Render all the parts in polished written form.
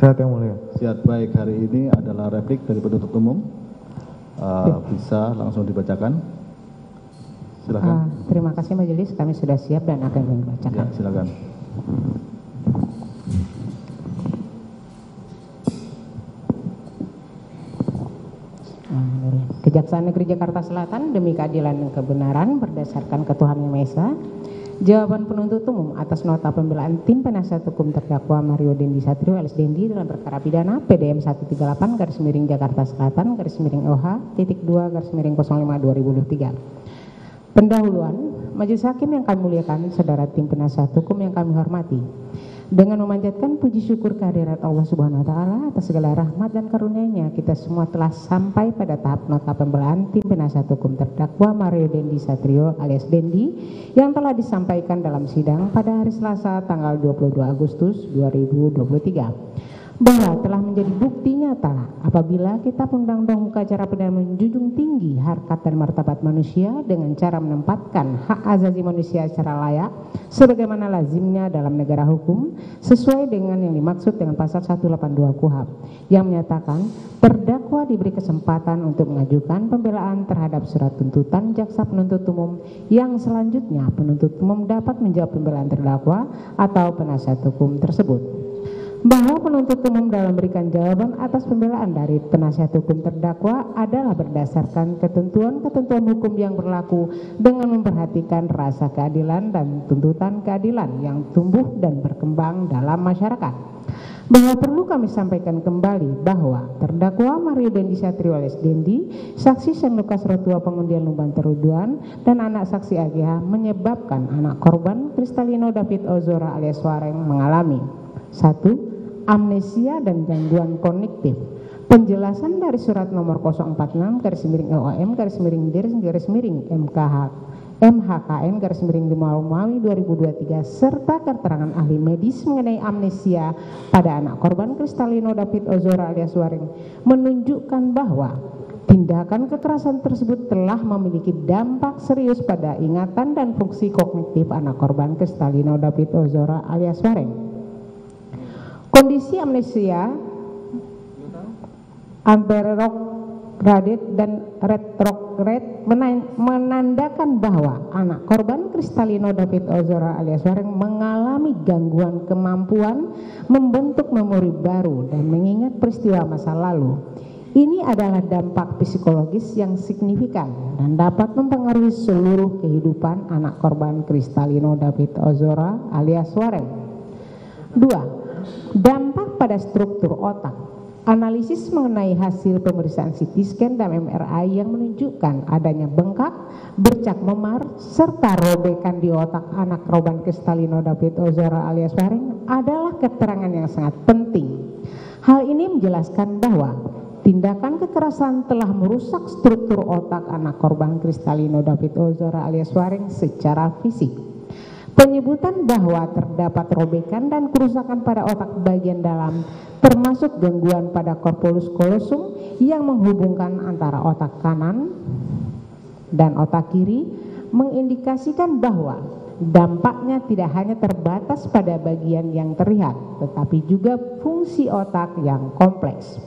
Sehat yang mulia. Siap, baik. Hari ini adalah replik dari penuntut umum. Bisa langsung dibacakan. Silakan. Terima kasih majelis, kami sudah siap dan akan membacakan. Ya, silakan. Kejaksaan Negeri Jakarta Selatan demi keadilan dan kebenaran berdasarkan ketuhanan yang Maha Esa. Jawaban penuntut umum atas nota pembelaan tim penasihat hukum terdakwa Mario Dendi Satrio alias Dendi dalam perkara pidana PDM 138 garis miring Jakarta Selatan garis miring OH titik 2 garis miring 05 2023. Pendahuluan, majelis hakim yang kami muliakan, saudara tim penasihat hukum yang kami hormati. Dengan memanjatkan puji syukur kehadirat Allah Subhanahu wa taala atas segala rahmat dan karunia-Nya, kita semua telah sampai pada tahap nota pembelaan tim penasihat hukum terdakwa Mario Dendi Satrio alias Dendi yang telah disampaikan dalam sidang pada hari Selasa tanggal 22 Agustus 2023. Bahwa telah menjadi bukti nyata apabila Kitab Undang-Undang Hukum Acara Pidana menjunjung tinggi harkat dan martabat manusia dengan cara menempatkan hak asasi manusia secara layak sebagaimana lazimnya dalam negara hukum sesuai dengan yang dimaksud dengan pasal 182 KUHP yang menyatakan terdakwa diberi kesempatan untuk mengajukan pembelaan terhadap surat tuntutan jaksa penuntut umum yang selanjutnya penuntut umum dapat menjawab pembelaan terdakwa atau penasihat hukum tersebut. Bahwa penuntut umum dalam memberikan jawaban atas pembelaan dari penasihat hukum terdakwa adalah berdasarkan ketentuan-ketentuan hukum yang berlaku dengan memperhatikan rasa keadilan dan tuntutan keadilan yang tumbuh dan berkembang dalam masyarakat. Bahwa perlu kami sampaikan kembali bahwa terdakwa Mario Dendi Satrio alias Dendi, saksi Sen Lukas Rotua pengundian Lumban Teruduan dan anak saksi AGH menyebabkan anak korban Kristalino David Ozora alias Wareng mengalami 1. Amnesia dan gangguan kognitif. Penjelasan dari surat nomor 046 garis miring LOM garis miring DIRS garis miring MHKN garis miring 5 Romawi 2023 serta keterangan ahli medis mengenai amnesia pada anak korban Kristalino David Ozora alias Wareng menunjukkan bahwa tindakan kekerasan tersebut telah memiliki dampak serius pada ingatan dan fungsi kognitif anak korban Kristalino David Ozora alias Wareng. Kondisi amnesia anterograde dan retrograde menandakan bahwa anak korban Kristalino David Ozora alias Wareng mengalami gangguan kemampuan membentuk memori baru dan mengingat peristiwa masa lalu. Ini adalah dampak psikologis yang signifikan dan dapat mempengaruhi seluruh kehidupan anak korban Kristalino David Ozora alias Wareng. 2. Dampak pada struktur otak. Analisis mengenai hasil pemeriksaan CT scan dan MRI yang menunjukkan adanya bengkak, bercak memar, serta robekan di otak anak korban Kristalino David Ozora alias Wareng adalah keterangan yang sangat penting. Hal ini menjelaskan bahwa tindakan kekerasan telah merusak struktur otak anak korban Kristalino David Ozora alias Wareng secara fisik. Penyebutan bahwa terdapat robekan dan kerusakan pada otak bagian dalam termasuk gangguan pada corpus callosum yang menghubungkan antara otak kanan dan otak kiri mengindikasikan bahwa dampaknya tidak hanya terbatas pada bagian yang terlihat tetapi juga fungsi otak yang kompleks.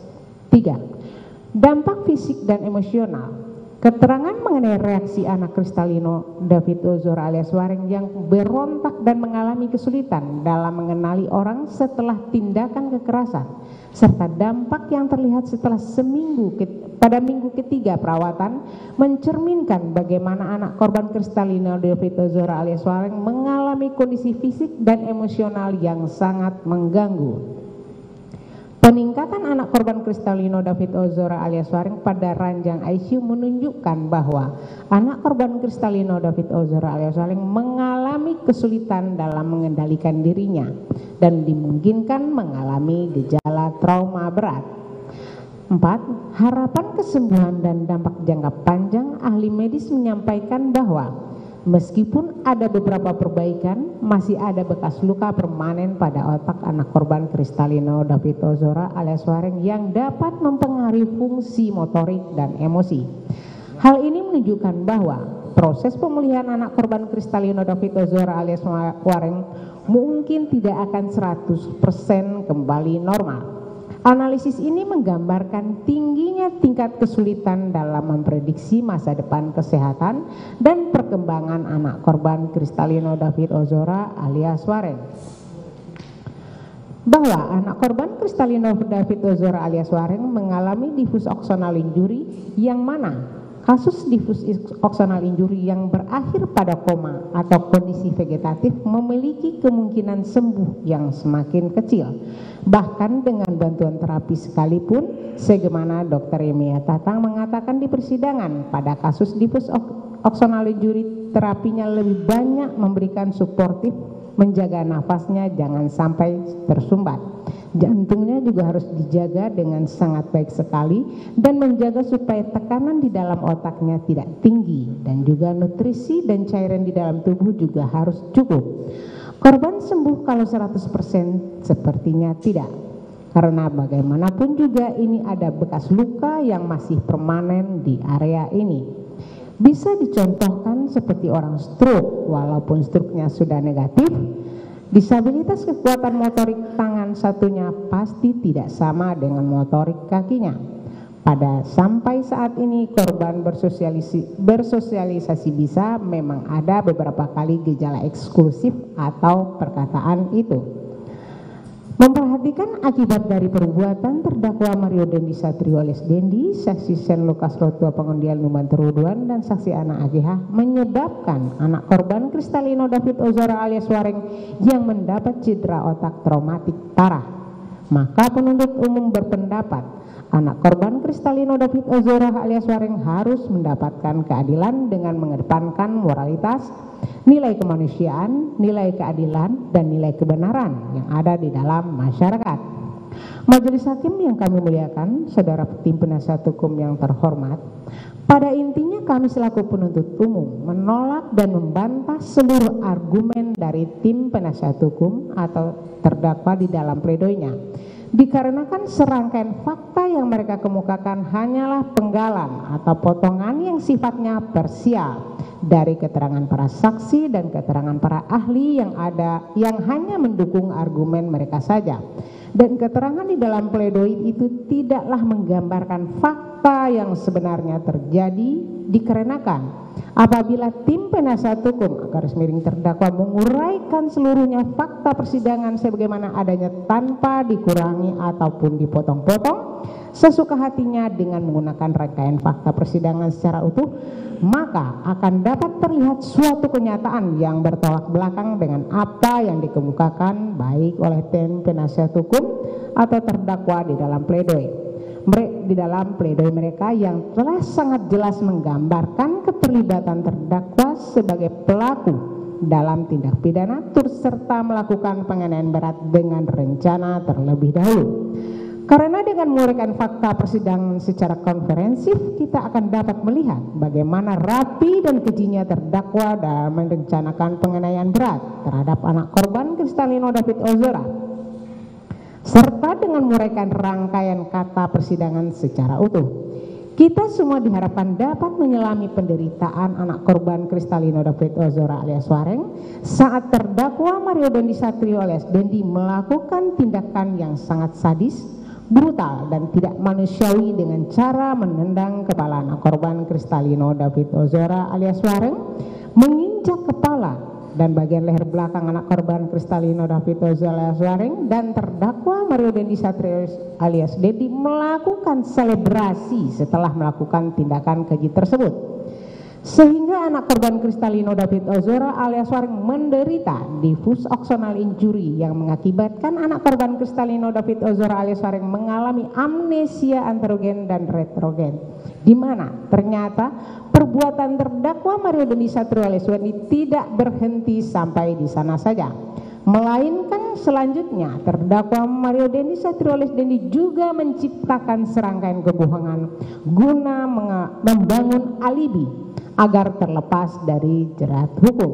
3. Dampak fisik dan emosional. Keterangan mengenai reaksi anak Kristalino David Ozora alias Wareng yang berontak dan mengalami kesulitan dalam mengenali orang setelah tindakan kekerasan serta dampak yang terlihat setelah pada minggu ketiga perawatan mencerminkan bagaimana anak korban Kristalino David Ozora alias Wareng mengalami kondisi fisik dan emosional yang sangat mengganggu. Peningkatan anak korban Kristalino David Ozora alias Wareng pada ranjang ICU menunjukkan bahwa anak korban Kristalino David Ozora alias Wareng mengalami kesulitan dalam mengendalikan dirinya dan dimungkinkan mengalami gejala trauma berat. 4. Harapan kesembuhan dan dampak jangka panjang. Ahli medis menyampaikan bahwa meskipun ada beberapa perbaikan, masih ada bekas luka permanen pada otak anak korban Kristalino David Ozora alias Wareng yang dapat mempengaruhi fungsi motorik dan emosi. Hal ini menunjukkan bahwa proses pemulihan anak korban Kristalino David Ozora alias Wareng mungkin tidak akan 100% kembali normal. Analisis ini menggambarkan tingginya tingkat kesulitan dalam memprediksi masa depan kesehatan dan perkembangan anak korban Kristalino David Ozora alias Wareng. Bahwa anak korban Kristalino David Ozora alias Wareng mengalami diffuse axonal injury, yang mana kasus diffuse axonal injury yang berakhir pada koma atau kondisi vegetatif memiliki kemungkinan sembuh yang semakin kecil, bahkan dengan bantuan terapi sekalipun, sebagaimana Dr. Emia Tatang mengatakan di persidangan. Pada kasus diffuse axonal injury, terapinya lebih banyak memberikan suportif, menjaga nafasnya jangan sampai tersumbat. Jantungnya juga harus dijaga dengan sangat baik sekali dan menjaga supaya tekanan di dalam otaknya tidak tinggi, dan juga nutrisi dan cairan di dalam tubuh juga harus cukup. Korban sembuh kalau 100% sepertinya tidak, karena bagaimanapun juga ini ada bekas luka yang masih permanen di area ini. Bisa dicontohkan seperti orang stroke, walaupun stroke-nya sudah negatif, disabilitas kekuatan motorik tangan satunya pasti tidak sama dengan motorik kakinya. Sampai saat ini korban bersosialisasi bisa, memang ada beberapa kali gejala eksklusif atau perkataan itu. Memperhatikan akibat dari perbuatan terdakwa Mario Dendi Satrio alias Dendi, saksi Sen Lukas Rotua Pengundian Numan Teruduan, dan saksi Ana AGH menyebabkan anak korban Kristalino David Ozora alias Wareng yang mendapat cedera otak traumatik parah. Maka penuntut umum berpendapat anak korban Kristalino David Ozora alias Wareng harus mendapatkan keadilan dengan mengedepankan moralitas, nilai kemanusiaan, nilai keadilan, dan nilai kebenaran yang ada di dalam masyarakat. Majelis hakim yang kami muliakan, saudara tim penasihat hukum yang terhormat, pada intinya kami selaku penuntut umum menolak dan membantah seluruh argumen dari tim penasihat hukum atau terdakwa di dalam pledoinya, dikarenakan serangkaian fakta yang mereka kemukakan hanyalah penggalan atau potongan yang sifatnya parsial dari keterangan para saksi dan keterangan para ahli yang ada, yang hanya mendukung argumen mereka saja, dan keterangan di dalam pledoi itu tidaklah menggambarkan fakta yang sebenarnya terjadi, dikarenakan apabila tim penasihat hukum garis miring terdakwa menguraikan seluruhnya fakta persidangan sebagaimana adanya tanpa dikurangi ataupun dipotong-potong sesuka hatinya dengan menggunakan rangkaian fakta persidangan secara utuh, maka akan dapat terlihat suatu kenyataan yang bertolak belakang dengan apa yang dikemukakan baik oleh tim penasihat hukum atau terdakwa di dalam pledoi. Di dalam pledoi mereka yang telah sangat jelas menggambarkan keterlibatan terdakwa sebagai pelaku dalam tindak pidana turut serta melakukan penganiayaan berat dengan rencana terlebih dahulu. Karena dengan menguraikan fakta persidangan secara konferensif, kita akan dapat melihat bagaimana rapi dan kejinya terdakwa dalam merencanakan penganiayaan berat terhadap anak korban Kristalino David Ozora, serta dengan menguraikan rangkaian kata persidangan secara utuh. Kita semua diharapkan dapat menyelami penderitaan anak korban Kristalino David Ozora alias Wareng saat terdakwa Mario Dendi Satrio alias Dendi melakukan tindakan yang sangat sadis, brutal, dan tidak manusiawi dengan cara menendang kepala anak korban Kristalino David Ozora alias Wareng, menginjak kepala dan bagian leher belakang anak korban Kristalino David Ozora alias Wareng, dan terdakwa Mario Dendi Satrio alias Dendi melakukan selebrasi setelah melakukan tindakan keji tersebut, sehingga anak korban Kristalino David Ozora alias Wareng menderita diffuse axonal injury yang mengakibatkan anak korban Kristalino David Ozora alias Wareng mengalami amnesia anterogen dan retrogen, di mana ternyata perbuatan terdakwa Mario Dendi Satrio alias Dendi tidak berhenti sampai di sana saja, melainkan selanjutnya terdakwa Mario Dendi Satrio alias Dendi juga menciptakan serangkaian kebohongan guna membangun alibi agar terlepas dari jerat hukum.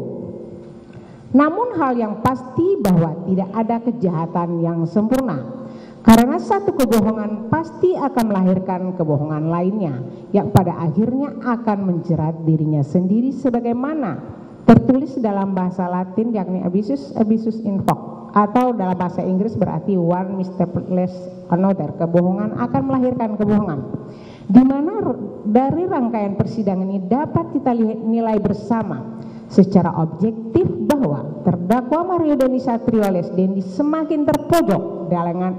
Namun hal yang pasti bahwa tidak ada kejahatan yang sempurna, karena satu kebohongan pasti akan melahirkan kebohongan lainnya yang pada akhirnya akan menjerat dirinya sendiri, sebagaimana tertulis dalam bahasa Latin yakni abusus in hoc atau dalam bahasa Inggris berarti one mistakes another, kebohongan akan melahirkan kebohongan, di mana dari rangkaian persidangan ini dapat kita nilai bersama secara objektif bahwa terdakwa Mario Dandi Satrio alias Dendi semakin terpojok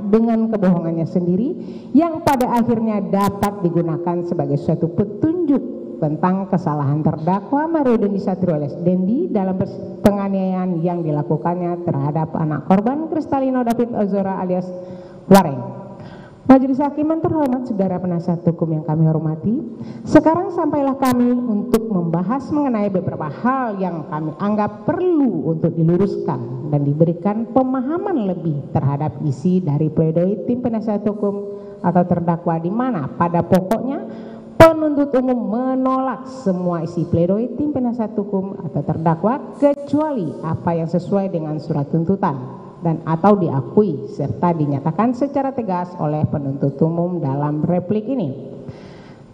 dengan kebohongannya sendiri yang pada akhirnya dapat digunakan sebagai suatu petunjuk tentang kesalahan terdakwa Mario Dandi Satrio alias Dendi dalam penganiayaan yang dilakukannya terhadap anak korban Kristalino David Ozora alias Wareng. Majelis Hakim yang terhormat, saudara penasihat hukum yang kami hormati, sekarang sampailah kami untuk membahas mengenai beberapa hal yang kami anggap perlu untuk diluruskan dan diberikan pemahaman lebih terhadap isi dari pledoi tim penasihat hukum atau terdakwa, di mana pada pokoknya penuntut umum menolak semua isi pledoi tim penasihat hukum atau terdakwa kecuali apa yang sesuai dengan surat tuntutan dan atau diakui serta dinyatakan secara tegas oleh penuntut umum dalam replik ini.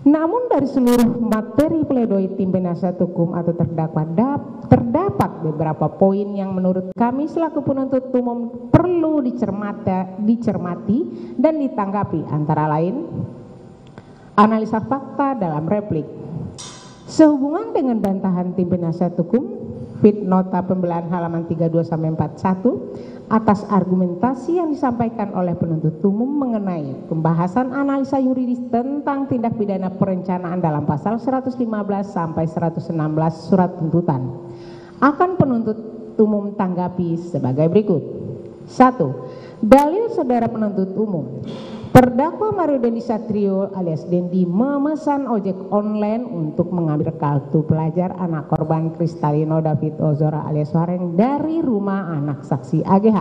Namun dari seluruh materi pledoi tim penasihat hukum atau terdakwa terdapat beberapa poin yang menurut kami selaku penuntut umum perlu dicermati dan ditanggapi, antara lain analisa fakta dalam replik. Sehubungan dengan bantahan tim penasihat hukum fit nota pembelaan halaman 32-41 atas argumentasi yang disampaikan oleh penuntut umum mengenai pembahasan analisa yuridis tentang tindak pidana perencanaan dalam pasal 115 sampai 116 surat tuntutan, akan penuntut umum tanggapi sebagai berikut. 1. Dalil saudara penuntut umum. Terdakwa Mario Dandi Satrio alias Dendi memesan ojek online untuk mengambil kartu pelajar anak korban Kristalino David Ozora alias Wareng dari rumah anak saksi AGH.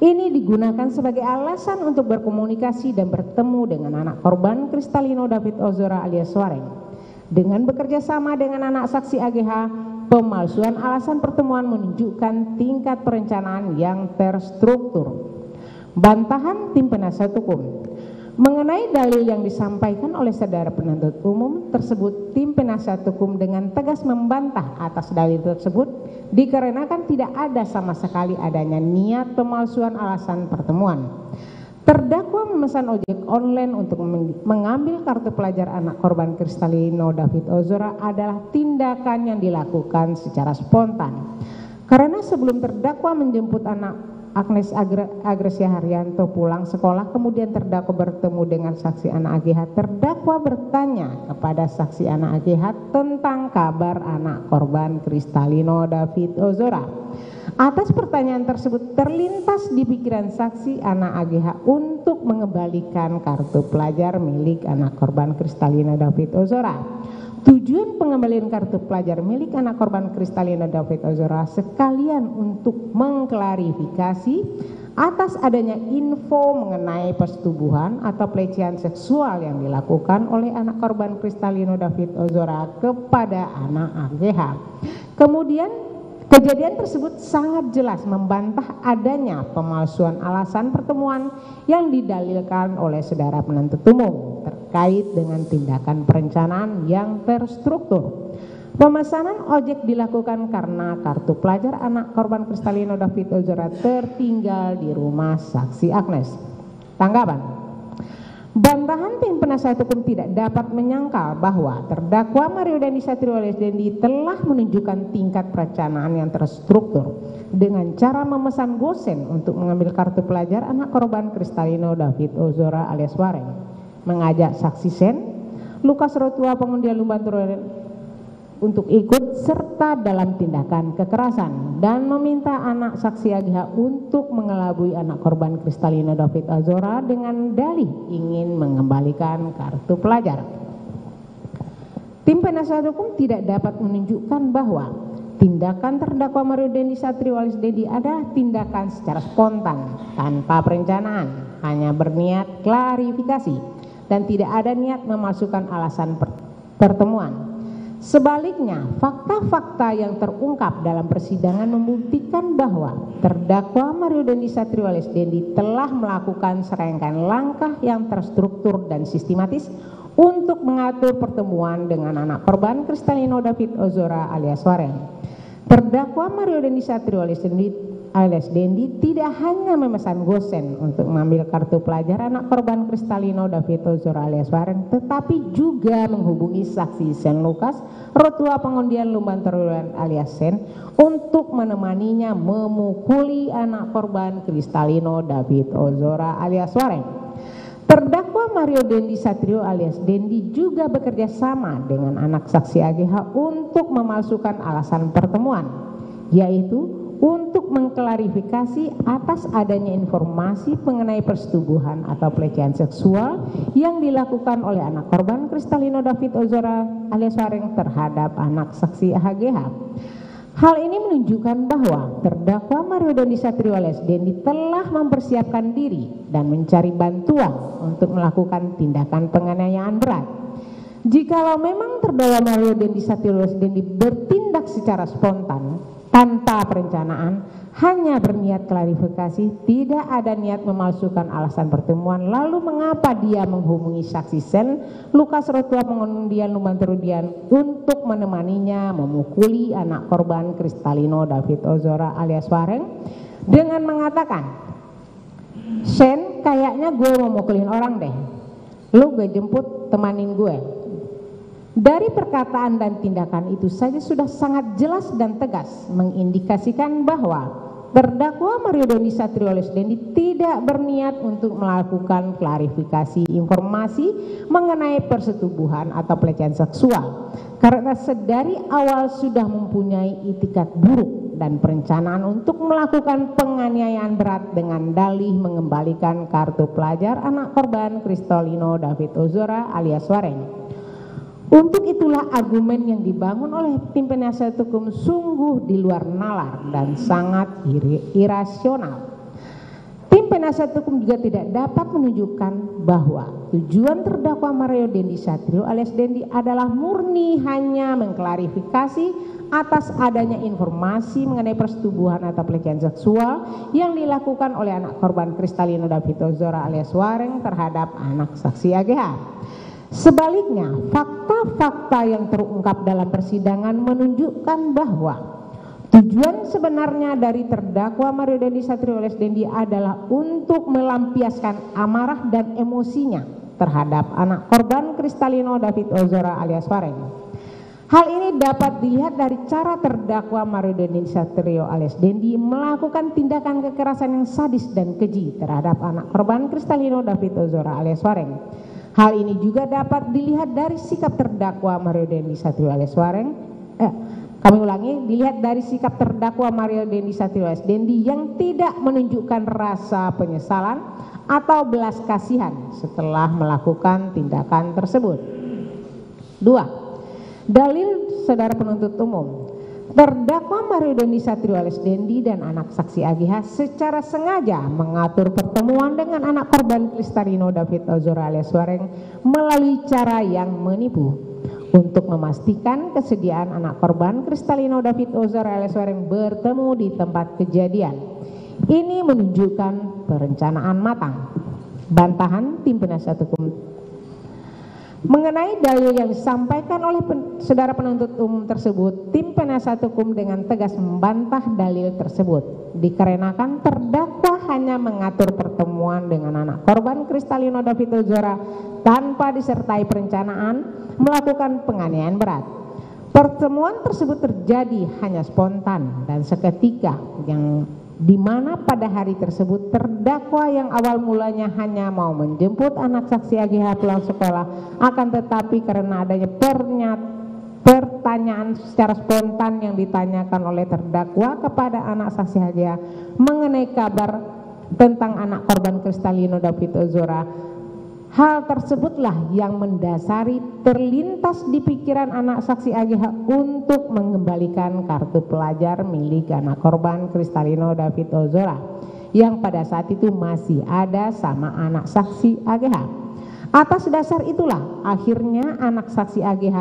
Ini digunakan sebagai alasan untuk berkomunikasi dan bertemu dengan anak korban Kristalino David Ozora alias Wareng. Dengan bekerja sama dengan anak saksi AGH, pemalsuan alasan pertemuan menunjukkan tingkat perencanaan yang terstruktur. Bantahan tim penasihat hukum. Mengenai dalil yang disampaikan oleh saudara penuntut umum tersebut, tim penasihat hukum dengan tegas membantah atas dalil tersebut dikarenakan tidak ada sama sekali adanya niat pemalsuan alasan pertemuan. Terdakwa memesan ojek online untuk mengambil kartu pelajar anak korban Kristalino David Ozora adalah tindakan yang dilakukan secara spontan. Karena sebelum terdakwa menjemput anak Agnes Agresia Haryanto pulang sekolah, kemudian terdakwa bertemu dengan saksi anak AGH. Terdakwa bertanya kepada saksi anak AGH tentang kabar anak korban Kristalino David Ozora. Atas pertanyaan tersebut terlintas di pikiran saksi anak AGH untuk mengembalikan kartu pelajar milik anak korban Kristalino David Ozora. Tujuan pengembalian kartu pelajar milik anak korban Kristalino David Ozora sekalian untuk mengklarifikasi atas adanya info mengenai persetubuhan atau pelecehan seksual yang dilakukan oleh anak korban Kristalino David Ozora kepada anak AGH. Kemudian kejadian tersebut sangat jelas membantah adanya pemalsuan alasan pertemuan yang didalilkan oleh saudara penuntut umum terkait dengan tindakan perencanaan yang terstruktur. Pemesanan ojek dilakukan karena kartu pelajar anak korban Kristalino David Ozora tertinggal di rumah saksi Agnes. Tanggapan. Bantahan tim penasihat hukum tidak dapat menyangkal bahwa terdakwa Mario Dandi Satrio alias Dendi telah menunjukkan tingkat perencanaan yang terstruktur dengan cara memesan gosen untuk mengambil kartu pelajar anak korban Kristalino David Ozora alias Wareng, mengajak saksi Sen, Lukas Rotua pengundian Lumbanturen untuk ikut serta dalam tindakan kekerasan dan meminta anak saksi AGH untuk mengelabui anak korban Kristalino David Ozora dengan dalih ingin mengembalikan kartu pelajar. Tim penasihat hukum tidak dapat menunjukkan bahwa tindakan terdakwa Mario Dandi Satrio alias Dendi adalah tindakan secara spontan tanpa perencanaan, hanya berniat klarifikasi dan tidak ada niat memasukkan alasan pertemuan. Sebaliknya, fakta-fakta yang terungkap dalam persidangan membuktikan bahwa terdakwa Mario Dandi Satrio alias Dendi telah melakukan serangkaian langkah yang terstruktur dan sistematis untuk mengatur pertemuan dengan anak korban Kristalino David Ozora alias Wareng. Terdakwa Mario Dandi Satrio alias Dendi alias Dendi tidak hanya memesan gosen untuk mengambil kartu pelajar anak korban Kristalino David Ozora alias Wareng, tetapi juga menghubungi saksi Sen Lukas, Rotua Pengundian Lumban Terulan alias Sen, untuk menemaninya memukuli anak korban Kristalino David Ozora alias Wareng. Terdakwa Mario Dendi Satrio alias Dendi juga bekerja sama dengan anak saksi AGH untuk memalsukan alasan pertemuan, yaitu untuk mengklarifikasi atas adanya informasi mengenai persetubuhan atau pelecehan seksual yang dilakukan oleh anak korban Kristalino David Ozora alias Wareng terhadap anak saksi AGH. Hal ini menunjukkan bahwa terdakwa Mario Dendi Satrio alias Dendi telah mempersiapkan diri dan mencari bantuan untuk melakukan tindakan penganiayaan berat. Jikalau memang terdakwa Mario Dendi Satrio alias Dendi bertindak secara spontan tanpa perencanaan, hanya berniat klarifikasi, tidak ada niat memalsukan alasan pertemuan, lalu mengapa dia menghubungi saksi Sen Lukas Rotua Pengundian Lumban Terudian untuk menemaninya memukuli anak korban Kristalino David Ozora alias Wareng dengan mengatakan, "Sen, kayaknya gue mau mukulin orang deh, lu gue jemput, temanin gue." Dari perkataan dan tindakan itu saja sudah sangat jelas dan tegas mengindikasikan bahwa terdakwa Mario Dendi Satrio alias Dendi tidak berniat untuk melakukan klarifikasi informasi mengenai persetubuhan atau pelecehan seksual, karena sedari awal sudah mempunyai itikat buruk dan perencanaan untuk melakukan penganiayaan berat dengan dalih mengembalikan kartu pelajar anak korban Kristalino David Ozora alias Wareng. Untuk itulah argumen yang dibangun oleh tim penasihat hukum sungguh di luar nalar dan sangat irasional. Tim penasihat hukum juga tidak dapat menunjukkan bahwa tujuan terdakwa Mario Dendi Satrio alias Dendi adalah murni hanya mengklarifikasi atas adanya informasi mengenai persetubuhan atau pelecehan seksual yang dilakukan oleh anak korban Kristalino David Ozora alias Wareng terhadap anak saksi AGH. Sebaliknya, fakta-fakta yang terungkap dalam persidangan menunjukkan bahwa tujuan sebenarnya dari terdakwa Mario Dendi Satrio alias Dendi adalah untuk melampiaskan amarah dan emosinya terhadap anak korban Kristalino David Ozora alias Wareng. Hal ini dapat dilihat dari cara terdakwa Mario Dendi Satrio alias Dendi melakukan tindakan kekerasan yang sadis dan keji terhadap anak korban Kristalino David Ozora alias Wareng. Hal ini juga dapat dilihat dari sikap terdakwa Mario Dendi Satrio alias Wareng. Dilihat dari sikap terdakwa Mario Dendi Satrio alias Dendi yang tidak menunjukkan rasa penyesalan atau belas kasihan setelah melakukan tindakan tersebut. 2. Dalil saudara penuntut umum. Terdakwa Mario Dendi Satrio alias Dendi dan anak saksi AGH secara sengaja mengatur pertemuan dengan anak korban Kristalino David Ozora alias Wareng melalui cara yang menipu untuk memastikan kesediaan anak korban Kristalino David Ozora alias Wareng bertemu di tempat kejadian. Ini menunjukkan perencanaan matang. Bantahan tim penasihat hukum mengenai dalil yang disampaikan oleh saudara penuntut umum tersebut, tim penasihat hukum dengan tegas membantah dalil tersebut dikarenakan terdakwa hanya mengatur pertemuan dengan anak korban Kristalino David Ozora tanpa disertai perencanaan melakukan penganiayaan berat. Pertemuan tersebut terjadi hanya spontan dan seketika, yang dimana pada hari tersebut terdakwa yang awal mulanya hanya mau menjemput anak saksi AGH pulang sekolah, akan tetapi karena adanya pertanyaan secara spontan yang ditanyakan oleh terdakwa kepada anak saksi AGH mengenai kabar tentang anak korban Kristalino David Ozora, hal tersebutlah yang mendasari terlintas di pikiran anak saksi AGH untuk mengembalikan kartu pelajar milik anak korban Kristalino David Ozora yang pada saat itu masih ada sama anak saksi AGH. Atas dasar itulah akhirnya anak saksi AGH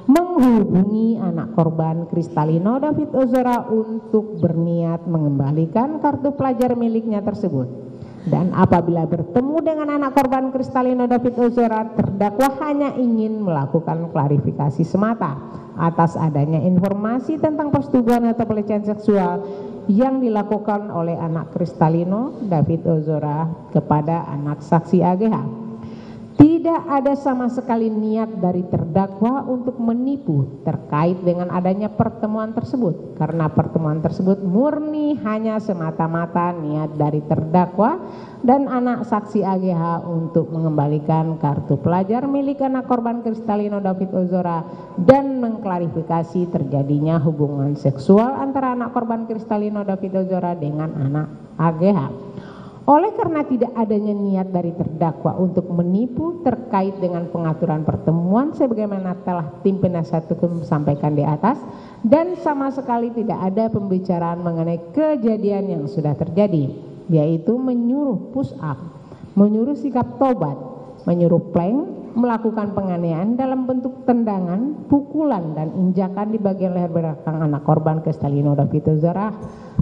menghubungi anak korban Kristalino David Ozora untuk berniat mengembalikan kartu pelajar miliknya tersebut. Dan apabila bertemu dengan anak korban Kristalino David Ozora, terdakwa hanya ingin melakukan klarifikasi semata atas adanya informasi tentang persetubuhan atau pelecehan seksual yang dilakukan oleh anak Kristalino David Ozora kepada anak saksi AGH. Tidak ada sama sekali niat dari terdakwa untuk menipu terkait dengan adanya pertemuan tersebut, karena pertemuan tersebut murni hanya semata-mata niat dari terdakwa dan anak saksi AGH untuk mengembalikan kartu pelajar milik anak korban Kristalino David Ozora dan mengklarifikasi terjadinya hubungan seksual antara anak korban Kristalino David Ozora dengan anak AGH. Oleh karena tidak adanya niat dari terdakwa untuk menipu terkait dengan pengaturan pertemuan sebagaimana telah tim penasihat hukum sampaikan di atas, dan sama sekali tidak ada pembicaraan mengenai kejadian yang sudah terjadi, yaitu menyuruh push up, menyuruh sikap tobat, menyuruh plank, melakukan penganiayaan dalam bentuk tendangan, pukulan, dan injakan di bagian leher belakang anak korban Kristalino David Ozora.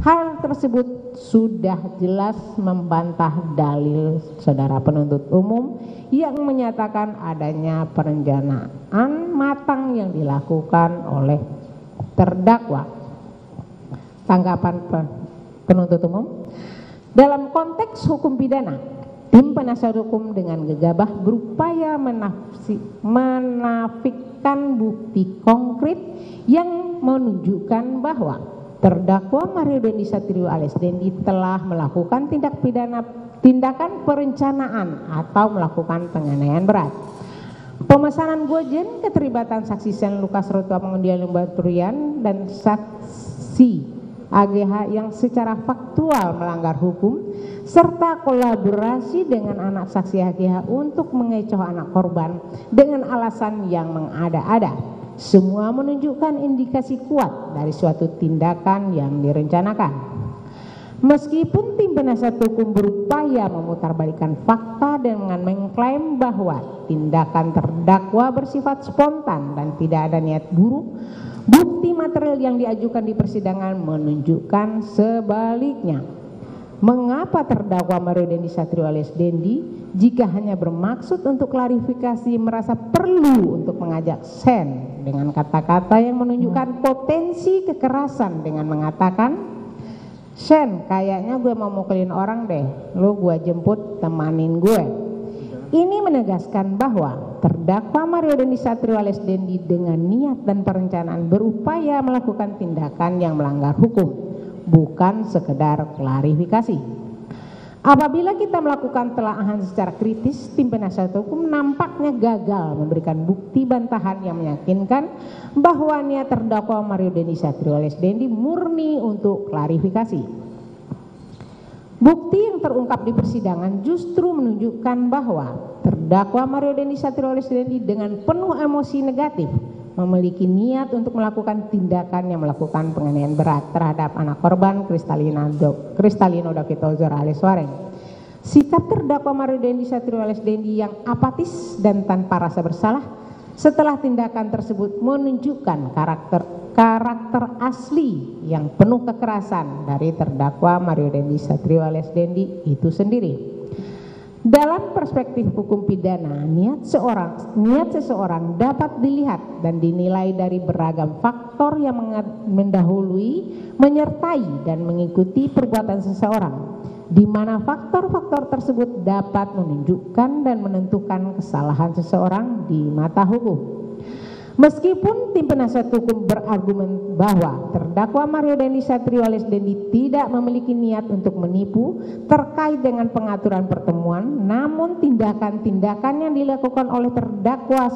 Hal tersebut sudah jelas membantah dalil saudara penuntut umum yang menyatakan adanya perencanaan matang yang dilakukan oleh terdakwa. Tanggapan penuntut umum, dalam konteks hukum pidana, tim penasihat hukum dengan gegabah berupaya menafikan bukti konkret yang menunjukkan bahwa terdakwa Mario Dendi Satrio alias Dendi telah melakukan tindakan perencanaan atau melakukan penganiayaan berat. Pemesanan gojen, keterlibatan saksi Sen Lukas Rotua Pengundian Lumbaturian dan saksi AGH yang secara faktual melanggar hukum, serta kolaborasi dengan anak saksi AGH untuk mengecoh anak korban dengan alasan yang mengada-ada. Semua menunjukkan indikasi kuat dari suatu tindakan yang direncanakan. Meskipun tim penasihat hukum berupaya memutarbalikkan fakta dengan mengklaim bahwa tindakan terdakwa bersifat spontan dan tidak ada niat buruk, bukti material yang diajukan di persidangan menunjukkan sebaliknya. Mengapa terdakwa Mario Dendi Satrio alias Dendi jika hanya bermaksud untuk klarifikasi merasa perlu untuk mengajak Sen dengan kata-kata yang menunjukkan potensi kekerasan dengan mengatakan, Sen, kayaknya gue mau mukulin orang deh, lu gue jemput, temanin gue. Ini menegaskan bahwa terdakwa Mario Dendi Satrio alias Dendi dengan niat dan perencanaan berupaya melakukan tindakan yang melanggar hukum, bukan sekedar klarifikasi. Apabila kita melakukan telaahan secara kritis, tim penasihat hukum nampaknya gagal memberikan bukti bantahan yang meyakinkan bahwa niat terdakwa Mario Dendi Satrio alias Dendi murni untuk klarifikasi. Bukti yang terungkap di persidangan justru menunjukkan bahwa terdakwa Mario Dendi Satrio alias Dendi dengan penuh emosi negatif memiliki niat untuk melakukan tindakan yang melakukan penganiayaan berat terhadap anak korban Kristalino David Ozora alias Wareng. Sikap terdakwa Mario Dendi Satrio alias Dendi yang apatis dan tanpa rasa bersalah setelah tindakan tersebut menunjukkan karakter asli yang penuh kekerasan dari terdakwa Mario Dendi Satrio alias Dendi itu sendiri. Dalam perspektif hukum pidana, niat seseorang dapat dilihat dan dinilai dari beragam faktor yang mendahului, menyertai dan mengikuti perbuatan seseorang, di mana faktor-faktor tersebut dapat menunjukkan dan menentukan kesalahan seseorang di mata hukum. Meskipun tim penasihat hukum berargumen bahwa terdakwa Mario Dendi Satrio alias Dendi tidak memiliki niat untuk menipu terkait dengan pengaturan pertemuan, namun tindakan-tindakan yang dilakukan oleh terdakwa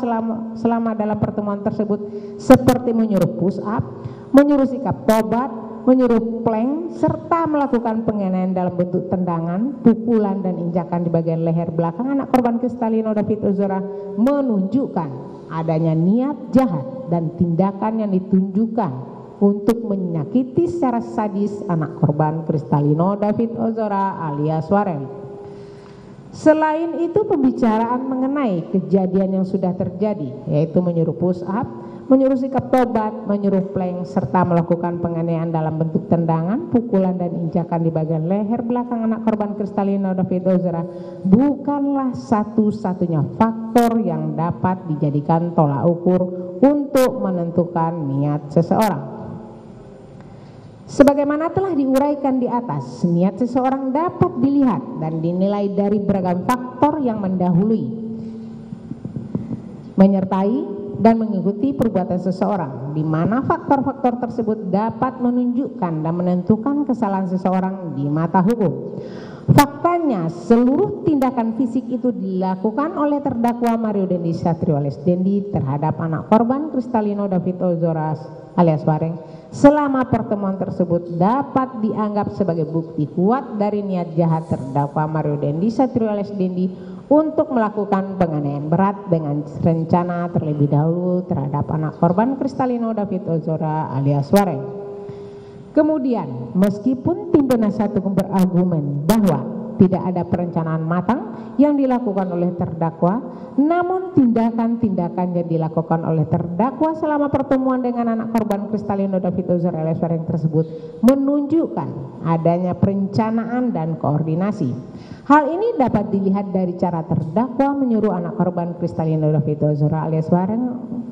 selama dalam pertemuan tersebut seperti menyuruh push up, menyuruh sikap tobat, menyuruh plank, serta melakukan penganiayaan dalam bentuk tendangan, pukulan, dan injakan di bagian leher belakang anak korban Kristalino David Ozora menunjukkan adanya niat jahat dan tindakan yang ditunjukkan untuk menyakiti secara sadis anak korban Kristalino David Ozora alias Wareng. Selain itu, pembicaraan mengenai kejadian yang sudah terjadi, yaitu menyuruh push up, menyuruh sikap tobat, menyuruh plank, serta melakukan penganiayaan dalam bentuk tendangan, pukulan, dan injakan di bagian leher belakang anak korban Kristalino David Ozora bukanlah satu-satunya faktor yang dapat dijadikan tolak ukur untuk menentukan niat seseorang. Sebagaimana telah diuraikan di atas, niat seseorang dapat dilihat dan dinilai dari beragam faktor yang mendahului, menyertai dan mengikuti perbuatan seseorang, di mana faktor-faktor tersebut dapat menunjukkan dan menentukan kesalahan seseorang di mata hukum. Faktanya, seluruh tindakan fisik itu dilakukan oleh terdakwa Mario Dendi Satrio alias Dendi terhadap anak korban Kristalino David Ozora alias Wareng selama pertemuan tersebut dapat dianggap sebagai bukti kuat dari niat jahat terdakwa Mario Dendi Satrio alias Dendi untuk melakukan penganiayaan berat dengan rencana terlebih dahulu terhadap anak korban Kristalino David Ozora alias Wareng. Kemudian, meskipun tim penasihat hukum berargumen bahwa tidak ada perencanaan matang yang dilakukan oleh terdakwa, namun tindakan-tindakan yang dilakukan oleh terdakwa selama pertemuan dengan anak korban Kristalino David Ozora alias Wareng tersebut menunjukkan adanya perencanaan dan koordinasi. Hal ini dapat dilihat dari cara terdakwa menyuruh anak korban Kristalino David Ozora alias Wareng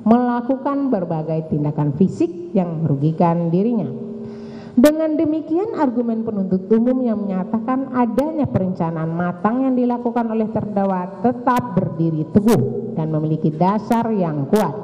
melakukan berbagai tindakan fisik yang merugikan dirinya. Dengan demikian, argumen penuntut umum yang menyatakan adanya perencanaan matang yang dilakukan oleh terdakwa tetap berdiri teguh dan memiliki dasar yang kuat.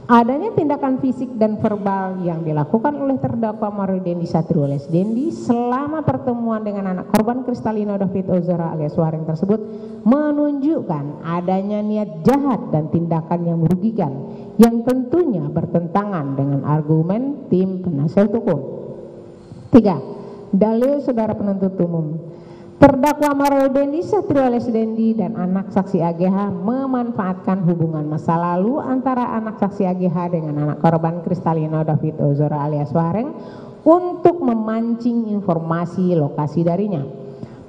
Adanya tindakan fisik dan verbal yang dilakukan oleh terdakwa Mario Dendi Satrio alias Dendi selama pertemuan dengan anak korban Kristalino David Ozora alias Wareng tersebut menunjukkan adanya niat jahat dan tindakan yang merugikan yang tentunya bertentangan dengan argumen tim penasihat hukum. 3. Dalil saudara penuntut umum. Terdakwa Mario Dendi Satrio alias Dendi dan anak saksi AGH memanfaatkan hubungan masa lalu antara anak saksi AGH dengan anak korban Kristalino David Ozora alias Wareng untuk memancing informasi lokasi darinya.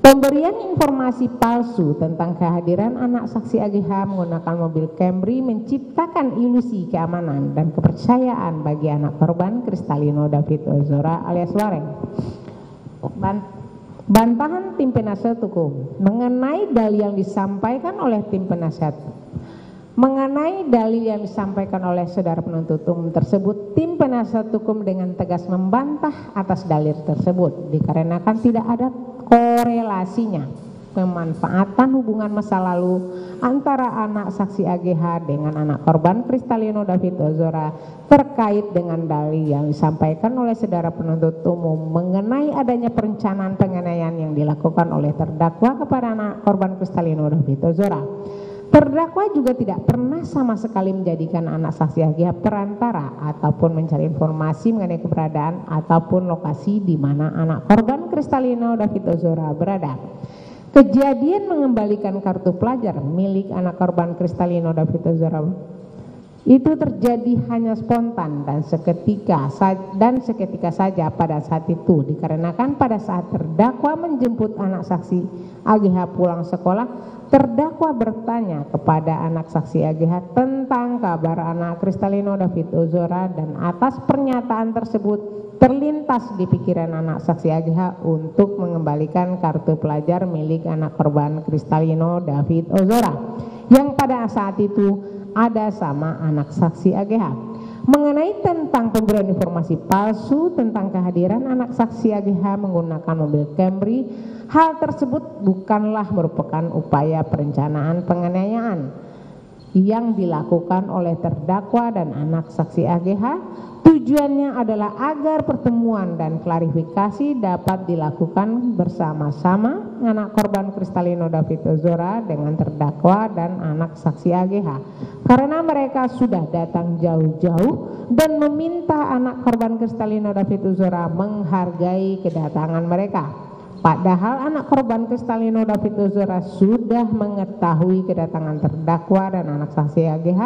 Pemberian informasi palsu tentang kehadiran anak saksi AGH menggunakan mobil Camry menciptakan ilusi keamanan dan kepercayaan bagi anak korban Kristalino David Ozora alias Wareng. Bantahan tim penasihat hukum mengenai dalil yang disampaikan oleh tim penasihat. Mengenai dalil yang disampaikan oleh saudara penuntut umum tersebut, tim penasihat hukum dengan tegas membantah atas dalil tersebut dikarenakan tidak ada korelasinya pemanfaatan hubungan masa lalu antara anak saksi AGH dengan anak korban Kristalino David Ozora terkait dengan dalil yang disampaikan oleh saudara penuntut umum mengenai adanya perencanaan penganiayaan yang dilakukan oleh terdakwa kepada anak korban Kristalino David Ozora. Terdakwa juga tidak pernah sama sekali menjadikan anak saksi AGH perantara ataupun mencari informasi mengenai keberadaan ataupun lokasi di mana anak korban Kristalino David Ozora berada. Kejadian mengembalikan kartu pelajar milik anak korban Kristalino David Ozora itu terjadi hanya spontan dan seketika saja pada saat itu, dikarenakan pada saat terdakwa menjemput anak saksi AGH pulang sekolah, terdakwa bertanya kepada anak saksi AGH tentang kabar anak Kristalino David Ozora dan atas pernyataan tersebut terlintas di pikiran anak saksi AGH untuk mengembalikan kartu pelajar milik anak korban Kristalino David Ozora yang pada saat itu ada sama anak saksi AGH. Mengenai tentang pemberian informasi palsu tentang kehadiran anak saksi AGH menggunakan mobil Camry, hal tersebut bukanlah merupakan upaya perencanaan penganiayaan yang dilakukan oleh terdakwa dan anak saksi AGH. Tujuannya adalah agar pertemuan dan klarifikasi dapat dilakukan bersama-sama anak korban Kristalino David Ozora dengan terdakwa dan anak saksi AGH, karena mereka sudah datang jauh-jauh dan meminta anak korban Kristalino David Ozora menghargai kedatangan mereka. Padahal anak korban Kristalino David Ozora sudah mengetahui kedatangan terdakwa dan anak saksi AGH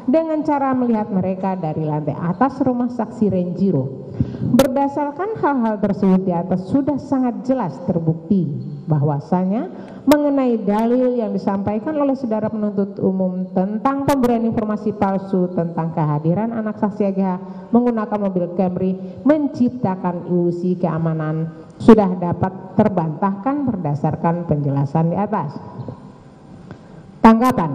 dengan cara melihat mereka dari lantai atas rumah saksi Renjiro. Berdasarkan hal-hal tersebut di atas sudah sangat jelas terbukti bahwasanya mengenai dalil yang disampaikan oleh saudara penuntut umum tentang pemberian informasi palsu tentang kehadiran anak saksi AGH menggunakan mobil Camry menciptakan ilusi keamanan sudah dapat terbantahkan berdasarkan penjelasan di atas. Tanggapan.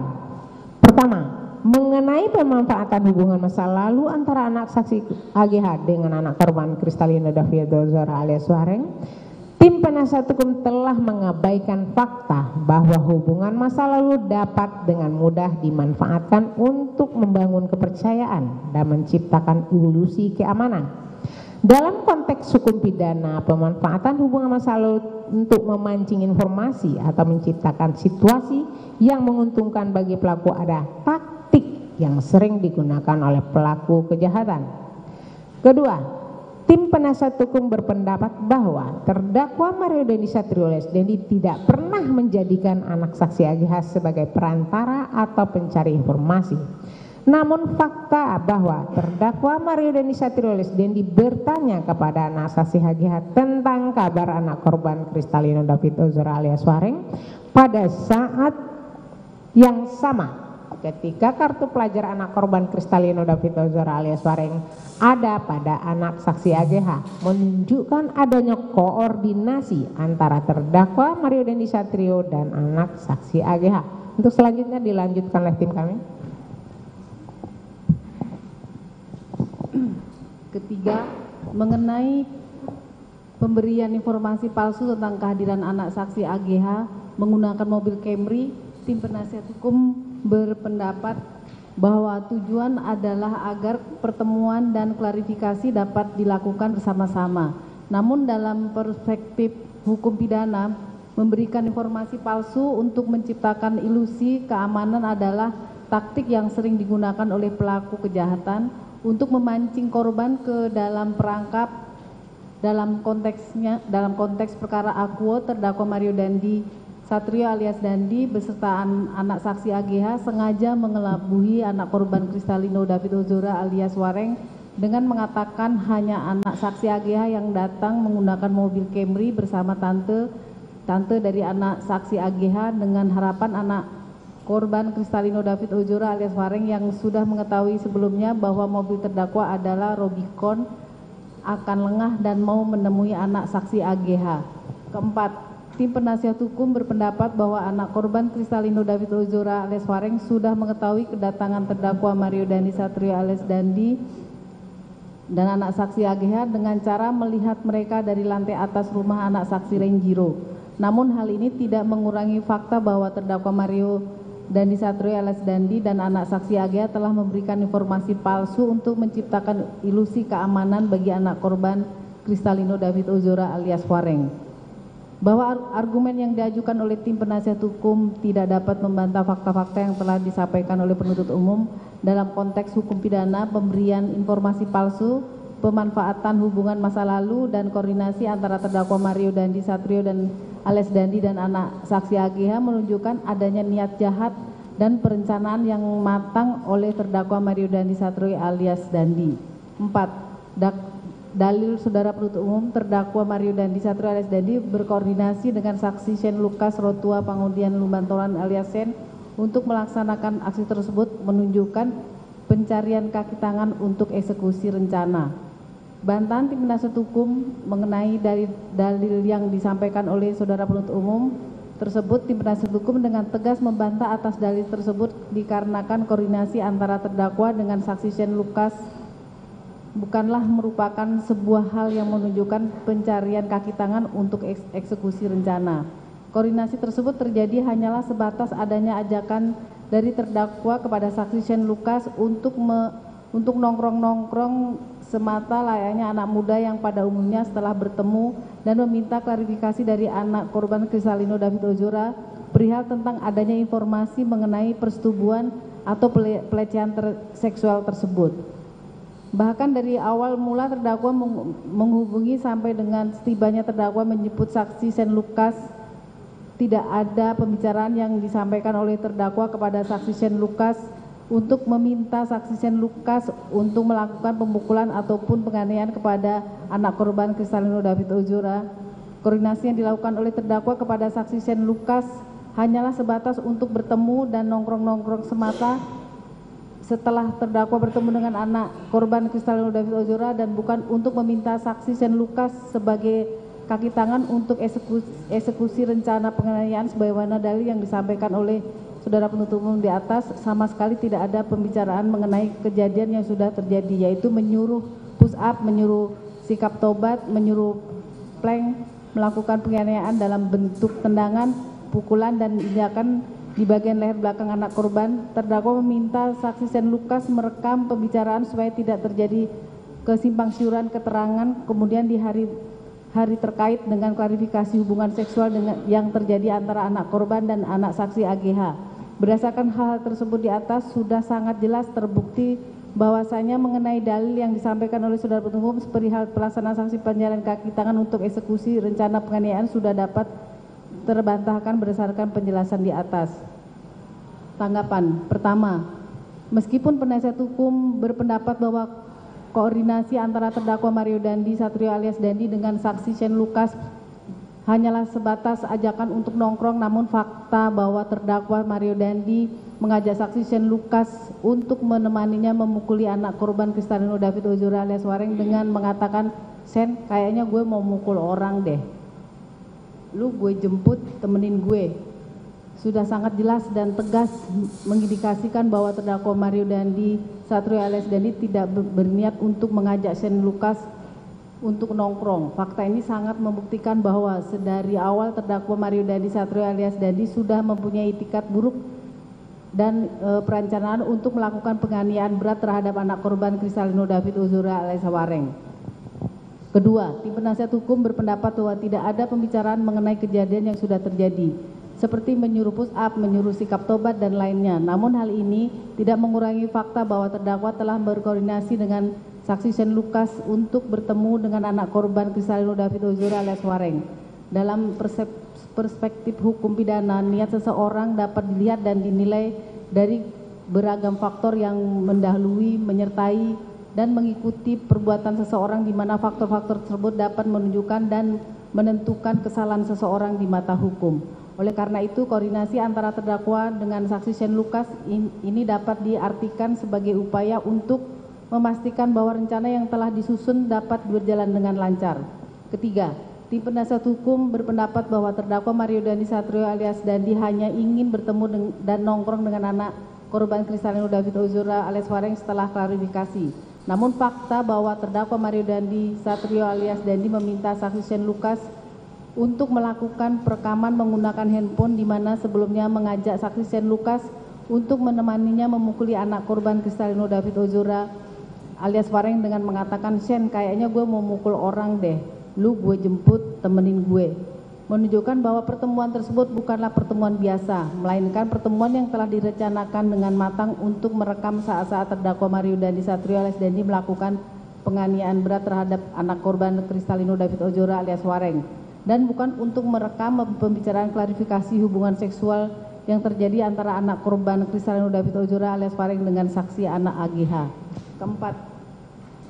Pertama, mengenai pemanfaatan hubungan masa lalu antara anak saksi AGH dengan anak korban Kristalino David Ozora alias Wareng, tim penasihat hukum telah mengabaikan fakta bahwa hubungan masa lalu dapat dengan mudah dimanfaatkan untuk membangun kepercayaan dan menciptakan ilusi keamanan. Dalam konteks hukum pidana, pemanfaatan hubungan masa lalu untuk memancing informasi atau menciptakan situasi yang menguntungkan bagi pelaku ada taktik yang sering digunakan oleh pelaku kejahatan. Kedua, tim penasihat hukum berpendapat bahwa terdakwa Mario Dandi Satrio alias Dandi tidak pernah menjadikan anak saksi AGH sebagai perantara atau pencari informasi. Namun fakta bahwa terdakwa Mario Dandi Satrio alias Dandi bertanya kepada anak saksi AGH tentang kabar anak korban Kristalino David Ozora alias Wareng pada saat yang sama ketika kartu pelajar anak korban Kristalino David Ozora alias Wareng ada pada anak saksi AGH menunjukkan adanya koordinasi antara terdakwa Mario Dandi Satrio dan anak saksi AGH. Untuk selanjutnya dilanjutkan oleh tim kami. Ketiga, mengenai pemberian informasi palsu tentang kehadiran anak saksi AGH menggunakan mobil Camry, tim penasihat hukum berpendapat bahwa tujuan adalah agar pertemuan dan klarifikasi dapat dilakukan bersama-sama. Namun dalam perspektif hukum pidana, memberikan informasi palsu untuk menciptakan ilusi keamanan adalah taktik yang sering digunakan oleh pelaku kejahatan untuk memancing korban ke dalam perangkap. Dalam konteks perkara Akuo, terdakwa Mario Dandi Satrio alias Dandi beserta anak saksi AGH sengaja mengelabui anak korban Kristalino David Ozora alias Wareng dengan mengatakan hanya anak saksi AGH yang datang menggunakan mobil Camry bersama tante dari anak saksi AGH dengan harapan anak korban Kristalino David Ozora alias Wareng yang sudah mengetahui sebelumnya bahwa mobil terdakwa adalah Robicon akan lengah dan mau menemui anak saksi AGH. Keempat, tim penasihat hukum berpendapat bahwa anak korban Kristalino David Ozora alias Wareng sudah mengetahui kedatangan terdakwa Mario Dandi Satrio alias Dandi dan anak saksi AGH dengan cara melihat mereka dari lantai atas rumah anak saksi Renjiro. Namun hal ini tidak mengurangi fakta bahwa terdakwa Mario Dandi Satrio alias Dandi dan anak saksi AGH telah memberikan informasi palsu untuk menciptakan ilusi keamanan bagi anak korban Kristalino David Ozora alias Wareng. Bahwa argumen yang diajukan oleh tim penasihat hukum tidak dapat membantah fakta-fakta yang telah disampaikan oleh penuntut umum dalam konteks hukum pidana, pemberian informasi palsu, pemanfaatan hubungan masa lalu, dan koordinasi antara terdakwa Mario Dandi Satrio dan alias Dandi dan anak saksi AGH menunjukkan adanya niat jahat dan perencanaan yang matang oleh terdakwa Mario Dandi Satrio alias Dandi. 4. Dalil saudara penuntut umum, terdakwa Mario Dandi Satrio alias Dandi berkoordinasi dengan saksi Shen Lukas Rotua Pangudian Lumbantoran alias Sen untuk melaksanakan aksi tersebut menunjukkan pencarian kaki tangan untuk eksekusi rencana. Bantahan tim penasihat hukum mengenai dari dalil yang disampaikan oleh saudara penuntut umum tersebut, tim penasihat hukum dengan tegas membantah atas dalil tersebut dikarenakan koordinasi antara terdakwa dengan saksi Shen Lukas bukanlah merupakan sebuah hal yang menunjukkan pencarian kaki tangan untuk eksekusi rencana. Koordinasi tersebut terjadi hanyalah sebatas adanya ajakan dari terdakwa kepada saksi Shen Lukas untuk nongkrong-nongkrong semata layaknya anak muda yang pada umumnya setelah bertemu dan meminta klarifikasi dari anak korban Kristalino David Ozora perihal tentang adanya informasi mengenai persetubuhan atau pelecehan seksual tersebut. Bahkan dari awal mula terdakwa menghubungi sampai dengan setibanya terdakwa menyebut saksi Shen Lukas, tidak ada pembicaraan yang disampaikan oleh terdakwa kepada saksi Shen Lukas untuk meminta saksi Shen Lukas untuk melakukan pemukulan ataupun penganiayaan kepada anak korban Kristalino David Ozora. Koordinasi yang dilakukan oleh terdakwa kepada saksi Shen Lukas hanyalah sebatas untuk bertemu dan nongkrong-nongkrong semata setelah terdakwa bertemu dengan anak korban Kristalino David Ozora dan bukan untuk meminta saksi Shen Lukas sebagai kaki tangan untuk eksekusi rencana penganiayaan sebagaimana dalil yang disampaikan oleh saudara penuntut umum di atas sama sekali tidak ada pembicaraan mengenai kejadian yang sudah terjadi, yaitu menyuruh push up, menyuruh sikap tobat, menyuruh plank, melakukan penganiayaan dalam bentuk tendangan, pukulan, dan injakan di bagian leher belakang anak korban. Terdakwa meminta saksi Sen Lukas merekam pembicaraan supaya tidak terjadi kesimpang siuran keterangan kemudian di hari terkait dengan klarifikasi hubungan seksual yang terjadi antara anak korban dan anak saksi AGH. Berdasarkan hal tersebut di atas sudah sangat jelas terbukti bahwasanya mengenai dalil yang disampaikan oleh saudara penuntut umum perihal pelaksanaan sanksi penjara kaki tangan untuk eksekusi rencana penganiayaan sudah dapat terbantahkan berdasarkan penjelasan di atas. Tanggapan pertama, meskipun penasihat hukum berpendapat bahwa koordinasi antara terdakwa Mario Dandi Satrio alias Dandi dengan saksi Shane Lucas hanyalah sebatas ajakan untuk nongkrong, namun fakta bahwa terdakwa Mario Dandi mengajak saksi Shane Lucas untuk menemaninya memukuli anak korban Kristalino David Ozora alias Wareng dengan mengatakan, "Sen, kayaknya gue mau mukul orang deh. Lu gue jemput, temenin gue." Sudah sangat jelas dan tegas mengindikasikan bahwa terdakwa Mario Dandi Satrio alias Dandi tidak berniat untuk mengajak Shane Lucas untuk nongkrong. Fakta ini sangat membuktikan bahwa sedari awal terdakwa Mario Dandi Satrio alias Dandi sudah mempunyai itikat buruk dan perencanaan untuk melakukan penganiayaan berat terhadap anak korban Kristalino David Ozora alias Wareng. Kedua, tim penasihat hukum berpendapat bahwa tidak ada pembicaraan mengenai kejadian yang sudah terjadi, seperti menyuruh push up, menyuruh sikap tobat, dan lainnya. Namun hal ini tidak mengurangi fakta bahwa terdakwa telah berkoordinasi dengan saksi Shane Lucas untuk bertemu dengan anak korban Kristalino David Ozora alias Wareng. Dalam perspektif hukum pidana, niat seseorang dapat dilihat dan dinilai dari beragam faktor yang mendahului, menyertai, dan mengikuti perbuatan seseorang, di mana faktor-faktor tersebut dapat menunjukkan dan menentukan kesalahan seseorang di mata hukum. Oleh karena itu, koordinasi antara terdakwa dengan saksi Shane Lucas ini dapat diartikan sebagai upaya untuk memastikan bahwa rencana yang telah disusun dapat berjalan dengan lancar. Ketiga, tim penasihat hukum berpendapat bahwa terdakwa Mario Dandi Satrio alias Dandi hanya ingin bertemu dan nongkrong dengan anak korban Kristalino David Ozora alias Wareng setelah klarifikasi. Namun fakta bahwa terdakwa Mario Dandi Satrio alias Dandi meminta saksi Shane Lucas untuk melakukan perekaman menggunakan handphone, di mana sebelumnya mengajak saksi Shane Lucas untuk menemaninya memukuli anak korban Kristalino David Ozora alias Wareng dengan mengatakan, "Shane, kayaknya gue mau mukul orang deh. Lu gue jemput, temenin gue." Menunjukkan bahwa pertemuan tersebut bukanlah pertemuan biasa, melainkan pertemuan yang telah direncanakan dengan matang untuk merekam saat-saat terdakwa Mario Dandi Satrio alias Dandi melakukan penganiayaan berat terhadap anak korban Kristalino David Ozora alias Wareng, dan bukan untuk merekam pembicaraan klarifikasi hubungan seksual yang terjadi antara anak korban Kristalino David Ozora alias Wareng dengan saksi anak AGH. Keempat,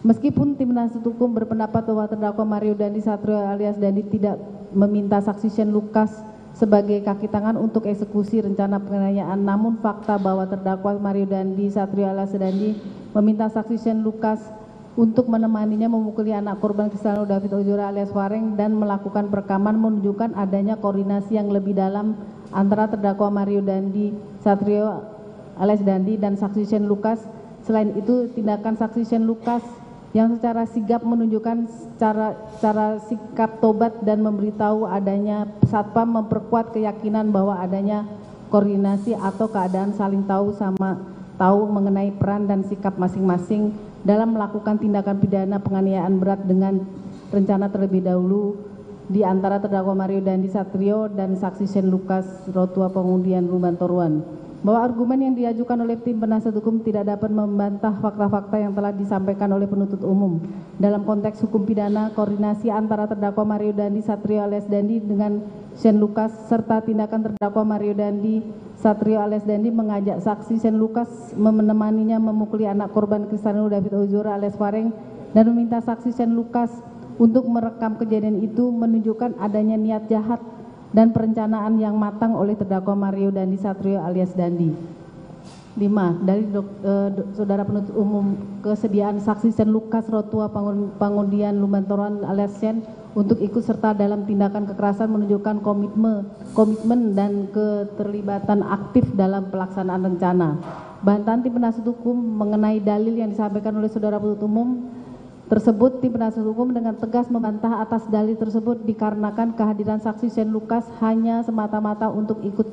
meskipun tim penasihat hukum berpendapat bahwa terdakwa Mario Dandi Satrio alias Dandi tidak meminta saksi Shane Lucas sebagai kaki tangan untuk eksekusi rencana penganiayaan, namun fakta bahwa terdakwa Mario Dandi Satrio alias Dandi meminta saksi Shane Lucas untuk menemaninya memukuli anak korban Kristalino David Ozora alias Wareng dan melakukan perekaman menunjukkan adanya koordinasi yang lebih dalam antara terdakwa Mario Dandi Satrio alias Dandi dan saksi Shane Lucas. Selain itu, tindakan saksi Shane Lucas yang secara sigap menunjukkan cara sikap tobat dan memberitahu adanya satpam memperkuat keyakinan bahwa adanya koordinasi atau keadaan saling tahu mengenai peran dan sikap masing-masing dalam melakukan tindakan pidana penganiayaan berat dengan rencana terlebih dahulu di antara terdakwa Mario Dandi Satrio dan saksi Shane Lucas Rotua Pengundian Ruban Toruan. Bahwa argumen yang diajukan oleh tim penasihat hukum tidak dapat membantah fakta-fakta yang telah disampaikan oleh penuntut umum. Dalam konteks hukum pidana, koordinasi antara terdakwa Mario Dandi Satrio alias Dandi dengan Shane Lucas serta tindakan terdakwa Mario Dandi Satrio alias Dandi mengajak saksi Shane Lucas menemaninya memukuli anak korban Kristalino David Ozora alias Wareng dan meminta saksi Shane Lucas untuk merekam kejadian itu menunjukkan adanya niat jahat dan perencanaan yang matang oleh terdakwa Mario Dandi Satrio alias Dandi. 5. Dari Saudara Penuntut Umum, kesediaan saksi Sen Lukas Rotua Pangundian Lumantoran alias Sen untuk ikut serta dalam tindakan kekerasan menunjukkan komitmen dan keterlibatan aktif dalam pelaksanaan rencana. Bantahan tim penasihat hukum mengenai dalil yang disampaikan oleh Saudara Penuntut Umum tersebut, tim penasihat hukum dengan tegas membantah atas dalil tersebut dikarenakan kehadiran saksi Sen Lukas hanya semata-mata untuk ikut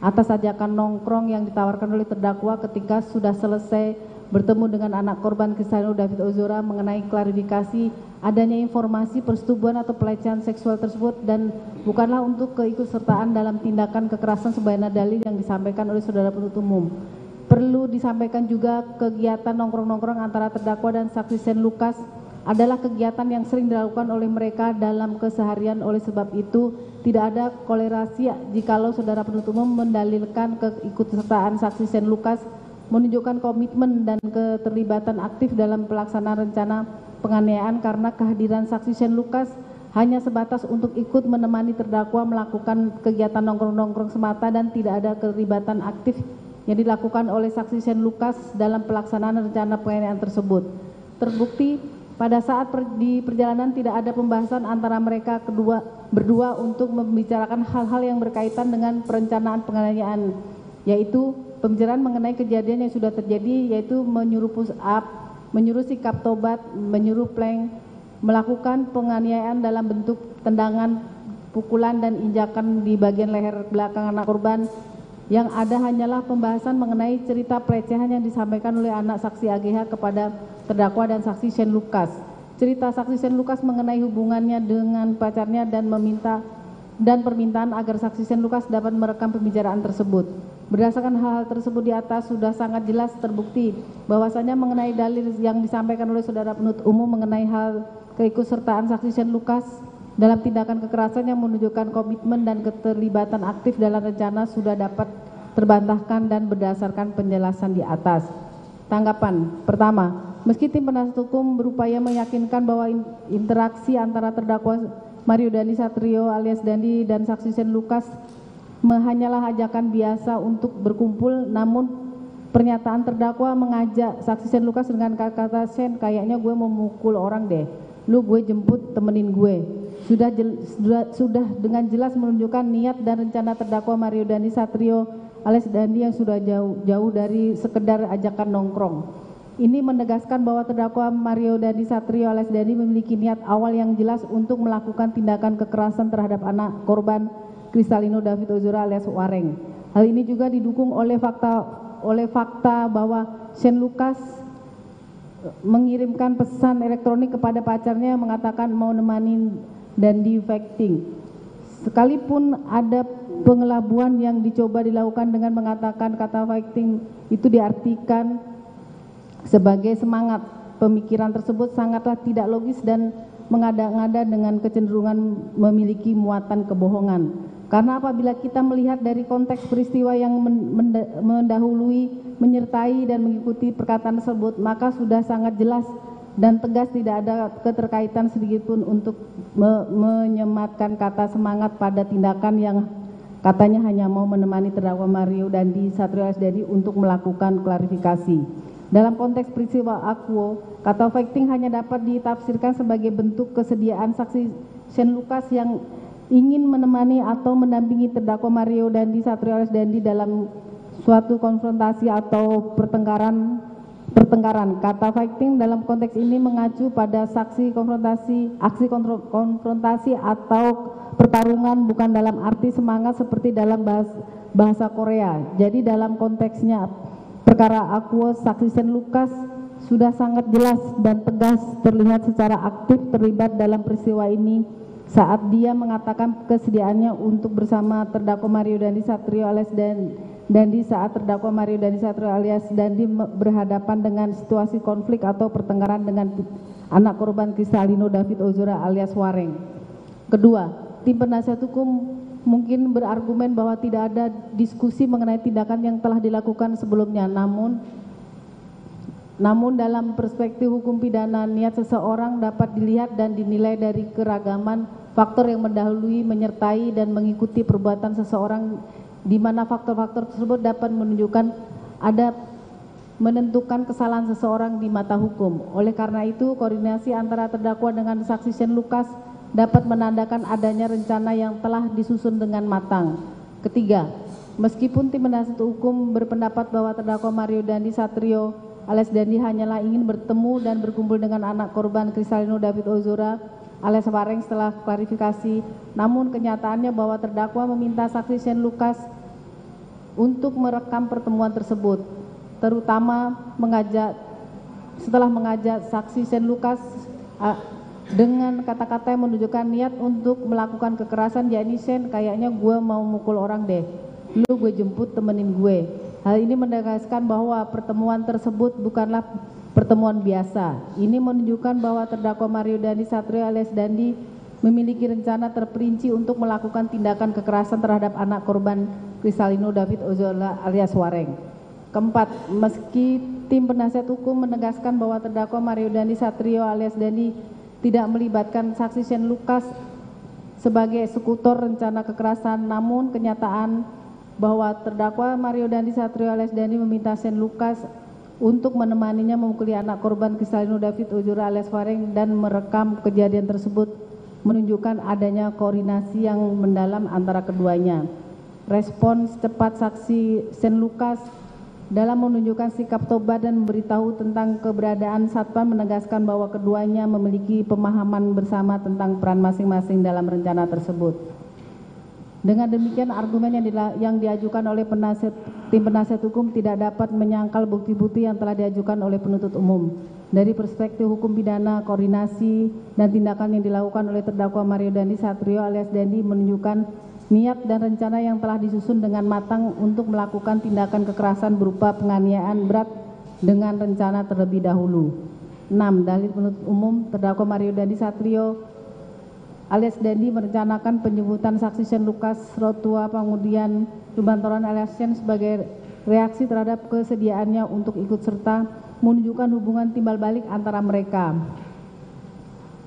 atas ajakan nongkrong yang ditawarkan oleh terdakwa ketika sudah selesai bertemu dengan anak korban Kristalino David Ozora mengenai klarifikasi adanya informasi persetubuhan atau pelecehan seksual tersebut dan bukanlah untuk keikutsertaan dalam tindakan kekerasan sebagaimana dalil yang disampaikan oleh Saudara Penuntut Umum. Perlu disampaikan juga kegiatan nongkrong-nongkrong antara terdakwa dan saksi Sen Lukas adalah kegiatan yang sering dilakukan oleh mereka dalam keseharian. Oleh sebab itu tidak ada kolerasi jikalau Saudara Penuntut Umum mendalilkan keikutsertaan saksi Sen Lukas menunjukkan komitmen dan keterlibatan aktif dalam pelaksanaan rencana penganiayaan karena kehadiran saksi Sen Lukas hanya sebatas untuk ikut menemani terdakwa melakukan kegiatan nongkrong-nongkrong semata dan tidak ada keterlibatan aktif yang dilakukan oleh saksi Sen Lukas dalam pelaksanaan rencana penganiayaan tersebut. Terbukti pada saat di perjalanan tidak ada pembahasan antara mereka berdua untuk membicarakan hal-hal yang berkaitan dengan perencanaan penganiayaan, yaitu pembicaraan mengenai kejadian yang sudah terjadi, yaitu menyuruh push up, menyuruh sikap tobat, menyuruh plank, melakukan penganiayaan dalam bentuk tendangan, pukulan dan injakan di bagian leher belakang anak korban. Yang ada hanyalah pembahasan mengenai cerita pelecehan yang disampaikan oleh anak saksi AGH kepada terdakwa dan saksi Sen Lukas. Cerita saksi Sen Lukas mengenai hubungannya dengan pacarnya dan permintaan agar saksi Sen Lukas dapat merekam pembicaraan tersebut. Berdasarkan hal-hal tersebut di atas sudah sangat jelas terbukti bahwasanya mengenai dalil yang disampaikan oleh Saudara Penuntut Umum mengenai hal keikutsertaan saksi Sen Lukas dalam tindakan kekerasan yang menunjukkan komitmen dan keterlibatan aktif dalam rencana sudah dapat terbantahkan dan berdasarkan penjelasan di atas. Tanggapan pertama, meski tim penasihat hukum berupaya meyakinkan bahwa interaksi antara terdakwa Mario Dandi Satrio alias Dandi dan saksi Sen Lukas hanyalah ajakan biasa untuk berkumpul, namun pernyataan terdakwa mengajak saksi Sen Lukas dengan kata Sen, kayaknya gue mau mukul orang deh, lu gue jemput temenin gue. Sudah dengan jelas menunjukkan niat dan rencana terdakwa Mario Dandi Satrio alias Dandi yang sudah jauh dari sekedar ajakan nongkrong. Ini menegaskan bahwa terdakwa Mario Dandi Satrio alias Dandi memiliki niat awal yang jelas untuk melakukan tindakan kekerasan terhadap anak korban Kristalino David Ozora alias Wareng. Hal ini juga didukung oleh fakta bahwa Sen Lukas mengirimkan pesan elektronik kepada pacarnya yang mengatakan mau nemanin dan di facting. Sekalipun ada pengelabuan yang dicoba dilakukan dengan mengatakan kata facting itu diartikan sebagai semangat, pemikiran tersebut sangatlah tidak logis dan mengada-ngada dengan kecenderungan memiliki muatan kebohongan. Karena apabila kita melihat dari konteks peristiwa yang mendahului, menyertai dan mengikuti perkataan tersebut, maka sudah sangat jelas dan tegas tidak ada keterkaitan sedikitpun untuk menyematkan kata semangat pada tindakan yang katanya hanya mau menemani terdakwa Mario Dandi Satrio alias Dandi untuk melakukan klarifikasi. Dalam konteks peristiwa Aquo, kata facting hanya dapat ditafsirkan sebagai bentuk kesediaan saksi Sen Lukas yang ingin menemani atau mendampingi terdakwa Mario Dandi Satrio alias Dandi dalam suatu konfrontasi atau pertengkaran. Kata fighting dalam konteks ini mengacu pada aksi konfrontasi atau pertarungan, bukan dalam arti semangat seperti dalam bahasa Korea. Jadi dalam konteksnya perkara Aquo, saksi Sen Lukas sudah sangat jelas dan tegas terlihat secara aktif terlibat dalam peristiwa ini saat dia mengatakan kesediaannya untuk bersama terdakwa Mario Dandi Satrio alias Dandi saat terdakwa Mario Dandi Satrio alias Dandi berhadapan dengan situasi konflik atau pertengkaran dengan anak korban Kristalino David Ozora alias Wareng. Kedua, tim penasihat hukum mungkin berargumen bahwa tidak ada diskusi mengenai tindakan yang telah dilakukan sebelumnya, namun dalam perspektif hukum pidana, niat seseorang dapat dilihat dan dinilai dari keragaman faktor yang mendahului, menyertai dan mengikuti perbuatan seseorang, di mana faktor-faktor tersebut dapat menunjukkan ada menentukan kesalahan seseorang di mata hukum. Oleh karena itu, koordinasi antara terdakwa dengan saksi Shane Lucas dapat menandakan adanya rencana yang telah disusun dengan matang. Ketiga, meskipun tim penasihat hukum berpendapat bahwa terdakwa Mario Dandi Satrio alias Dandi hanyalah ingin bertemu dan berkumpul dengan anak korban Kristalino David Ozora alias Wareng setelah klarifikasi, namun kenyataannya bahwa terdakwa meminta saksi Shane Lucas untuk merekam pertemuan tersebut, terutama setelah mengajak saksi Shane Lucas dengan kata-kata yang menunjukkan niat untuk melakukan kekerasan, yakni Shane, kayaknya gue mau mukul orang deh, lu gue jemput temenin gue. Hal ini menegaskan bahwa pertemuan tersebut bukanlah pertemuan biasa. Ini menunjukkan bahwa terdakwa Mario Dandi Satrio alias Dandi memiliki rencana terperinci untuk melakukan tindakan kekerasan terhadap anak korban Kristalino David Ozora alias Wareng. Keempat, meski tim penasihat hukum menegaskan bahwa terdakwa Mario Dandi Satrio alias Dandi tidak melibatkan saksi Shane Lucas sebagai eksekutor rencana kekerasan, namun kenyataan bahwa terdakwa Mario Dandi Satrio alias Dandi meminta Shane Lucas untuk menemaninya memukuli anak korban Kristalino David Ozora alias Wareng dan merekam kejadian tersebut menunjukkan adanya koordinasi yang mendalam antara keduanya. Respons cepat saksi Shane Lucas dalam menunjukkan sikap tobat dan memberitahu tentang keberadaan Satpam menegaskan bahwa keduanya memiliki pemahaman bersama tentang peran masing-masing dalam rencana tersebut. Dengan demikian, argumen yang diajukan oleh tim penasihat hukum tidak dapat menyangkal bukti-bukti yang telah diajukan oleh penuntut umum. Dari perspektif hukum pidana, koordinasi dan tindakan yang dilakukan oleh terdakwa Mario Dandi Satrio alias Dandi menunjukkan niat dan rencana yang telah disusun dengan matang untuk melakukan tindakan kekerasan berupa penganiayaan berat dengan rencana terlebih dahulu. 6. Dalil penuntut umum, terdakwa Mario Dandi Satrio alias Dandi merencanakan penjemputan saksi Shane Lucas Rotua Pamudian Lubantoran alias Shane sebagai reaksi terhadap kesediaannya untuk ikut serta menunjukkan hubungan timbal balik antara mereka.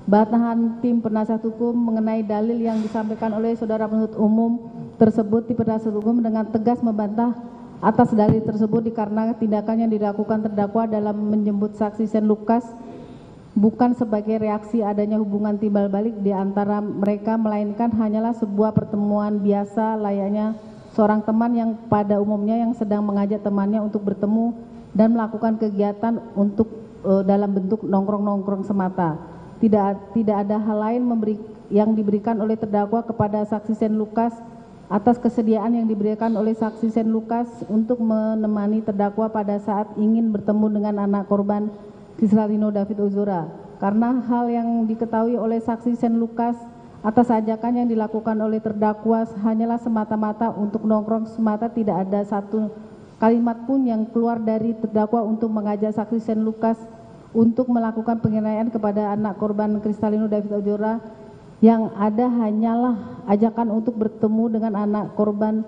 Bantahan tim penasihat hukum mengenai dalil yang disampaikan oleh saudara penuntut umum tersebut, tim penasihat hukum dengan tegas membantah atas dalil tersebut dikarenakan tindakan yang dilakukan terdakwa dalam menjemput saksi Shane Lucas bukan sebagai reaksi adanya hubungan timbal balik di antara mereka, melainkan hanyalah sebuah pertemuan biasa layaknya seorang teman yang pada umumnya yang sedang mengajak temannya untuk bertemu dan melakukan kegiatan untuk dalam bentuk nongkrong-nongkrong semata. Tidak ada hal lain yang diberikan oleh terdakwa kepada saksi Shane Lucas atas kesediaan yang diberikan oleh saksi Shane Lucas untuk menemani terdakwa pada saat ingin bertemu dengan anak korban Kristalino David Ozora. Karena hal yang diketahui oleh saksi Shane Lucas atas ajakan yang dilakukan oleh terdakwa hanyalah semata-mata untuk nongkrong semata, tidak ada satu kalimat pun yang keluar dari terdakwa untuk mengajak saksi Shane Lucas untuk melakukan penganiayaan kepada anak korban Kristalino David Ozora. Yang ada hanyalah ajakan untuk bertemu dengan anak korban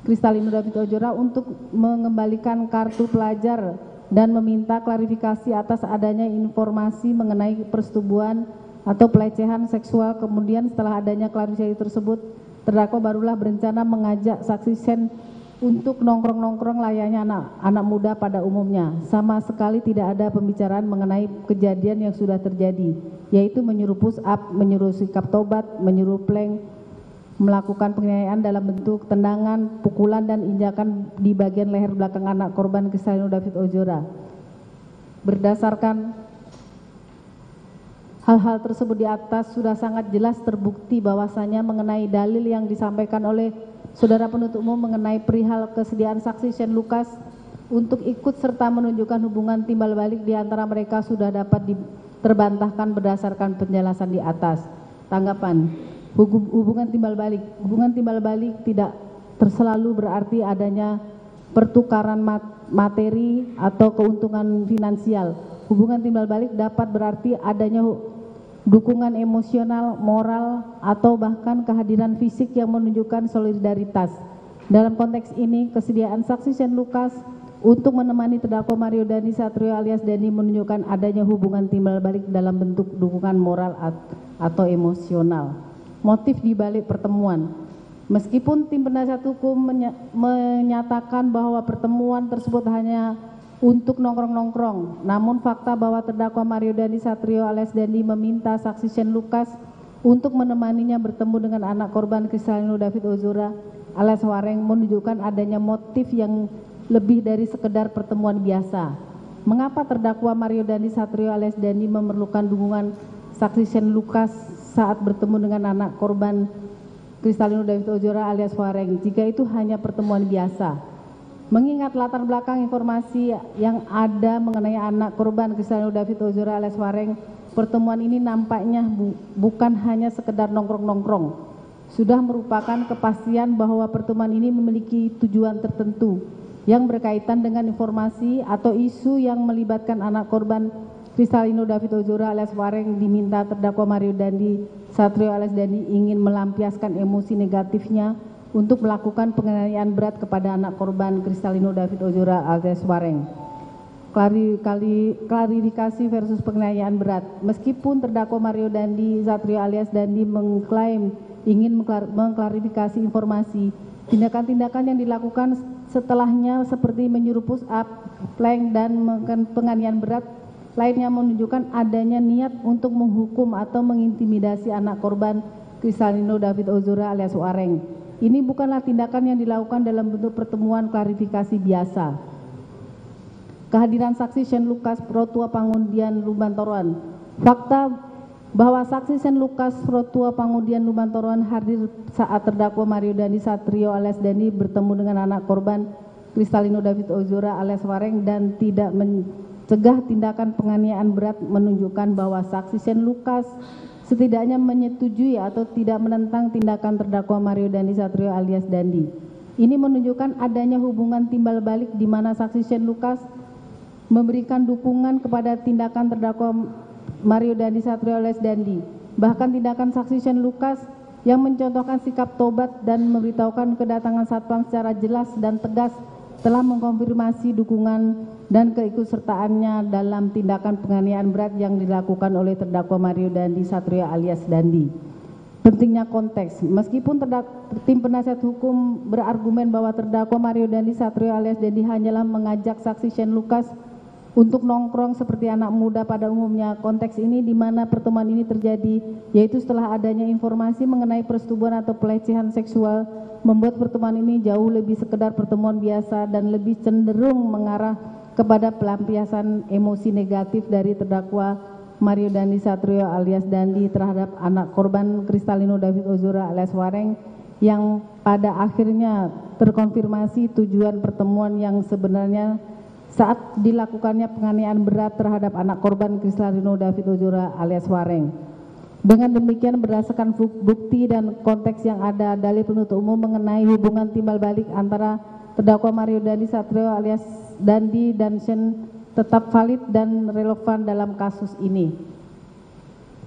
Kristalino David Ozora untuk mengembalikan kartu pelajar dan meminta klarifikasi atas adanya informasi mengenai persetubuhan atau pelecehan seksual. Kemudian setelah adanya klarifikasi tersebut, terdakwa barulah berencana mengajak saksi Shane untuk nongkrong-nongkrong layaknya anak muda pada umumnya. Sama sekali tidak ada pembicaraan mengenai kejadian yang sudah terjadi, yaitu menyuruh push up, menyuruh sikap tobat, menyuruh plank, melakukan penganiayaan dalam bentuk tendangan, pukulan dan injakan di bagian leher belakang anak korban Kristalino David Ozora. Berdasarkan hal-hal tersebut di atas sudah sangat jelas terbukti bahwasanya mengenai dalil yang disampaikan oleh saudara penuntut umum mengenai perihal kesediaan saksi Shane Lucas untuk ikut serta menunjukkan hubungan timbal balik di antara mereka sudah dapat terbantahkan berdasarkan penjelasan di atas. Tanggapan, hubungan timbal balik tidak selalu berarti adanya pertukaran materi atau keuntungan finansial. Hubungan timbal balik dapat berarti adanya dukungan emosional, moral, atau bahkan kehadiran fisik yang menunjukkan solidaritas. Dalam konteks ini, kesediaan saksi Shane Lucas untuk menemani terdakwa Mario Dandi Satrio alias Dandi menunjukkan adanya hubungan timbal balik dalam bentuk dukungan moral atau emosional. Motif di balik pertemuan. Meskipun tim penasihat hukum menyatakan bahwa pertemuan tersebut hanya untuk nongkrong-nongkrong, namun fakta bahwa terdakwa Mario Dandi Satrio alias Dandi meminta saksi Shane Lucas untuk menemaninya bertemu dengan anak korban Kristalino David Ozora alias Wareng menunjukkan adanya motif yang lebih dari sekedar pertemuan biasa. Mengapa terdakwa Mario Dandi Satrio alias Dandi memerlukan dukungan saksi Shane Lucas saat bertemu dengan anak korban Kristalino David Ozora alias Wareng jika itu hanya pertemuan biasa? Mengingat latar belakang informasi yang ada mengenai anak korban Kristalino David Ozora alias Wareng, pertemuan ini nampaknya bukan hanya sekedar nongkrong-nongkrong, sudah merupakan kepastian bahwa pertemuan ini memiliki tujuan tertentu yang berkaitan dengan informasi atau isu yang melibatkan anak korban Kristalino David Ozora alias Wareng. Diminta terdakwa Mario Dandi Satrio alias Dandi ingin melampiaskan emosi negatifnya untuk melakukan penganiayaan berat kepada anak korban Kristalino David Ozora alias Wareng. Klarifikasi versus penganiayaan berat. Meskipun terdakwa Mario Dandi Satrio alias Dandi mengklaim ingin mengklarifikasi informasi, tindakan-tindakan yang dilakukan setelahnya seperti menyuruh push up, plank, dan penganiayaan berat lainnya menunjukkan adanya niat untuk menghukum atau mengintimidasi anak korban Kristalino David Ozora alias Wareng. Ini bukanlah tindakan yang dilakukan dalam bentuk pertemuan klarifikasi biasa. Kehadiran saksi Shane Lucas Protua Pangundian Lubantoruan. Fakta bahwa saksi Shane Lucas Protua Pangundian Lubantoruan hadir saat terdakwa Mario Dandi Satrio alias Dandi bertemu dengan anak korban Kristalino David Ozora alias Wareng dan tidak mencegah tindakan penganiayaan berat menunjukkan bahwa saksi Shane Lucas setidaknya menyetujui atau tidak menentang tindakan terdakwa Mario Dandi Satrio alias Dandi. Ini menunjukkan adanya hubungan timbal balik di mana saksi Shane Lucas memberikan dukungan kepada tindakan terdakwa Mario Dandi Satrio alias Dandi. Bahkan tindakan saksi Shane Lucas yang mencontohkan sikap tobat dan memberitahukan kedatangan satpam secara jelas dan tegas telah mengkonfirmasi dukungan dan keikutsertaannya dalam tindakan penganiayaan berat yang dilakukan oleh terdakwa Mario Dandi Satrio alias Dandi. Pentingnya konteks. Meskipun tim penasihat hukum berargumen bahwa terdakwa Mario Dandi Satrio alias Dandi hanyalah mengajak saksi Shane Lucas untuk nongkrong seperti anak muda pada umumnya, konteks ini di mana pertemuan ini terjadi, yaitu setelah adanya informasi mengenai persetubuhan atau pelecehan seksual, membuat pertemuan ini jauh lebih sekedar pertemuan biasa dan lebih cenderung mengarah kepada pelampiasan emosi negatif dari terdakwa Mario Dandi Satrio alias Dandi terhadap anak korban Kristalino David Ozora alias Wareng yang pada akhirnya terkonfirmasi tujuan pertemuan yang sebenarnya saat dilakukannya penganiayaan berat terhadap anak korban Kristalino David Ozora alias Wareng. Dengan demikian berdasarkan bukti dan konteks yang ada, dalil penuntut umum mengenai hubungan timbal balik antara terdakwa Mario Dandi Satrio alias Dandi dan Shane tetap valid dan relevan dalam kasus ini.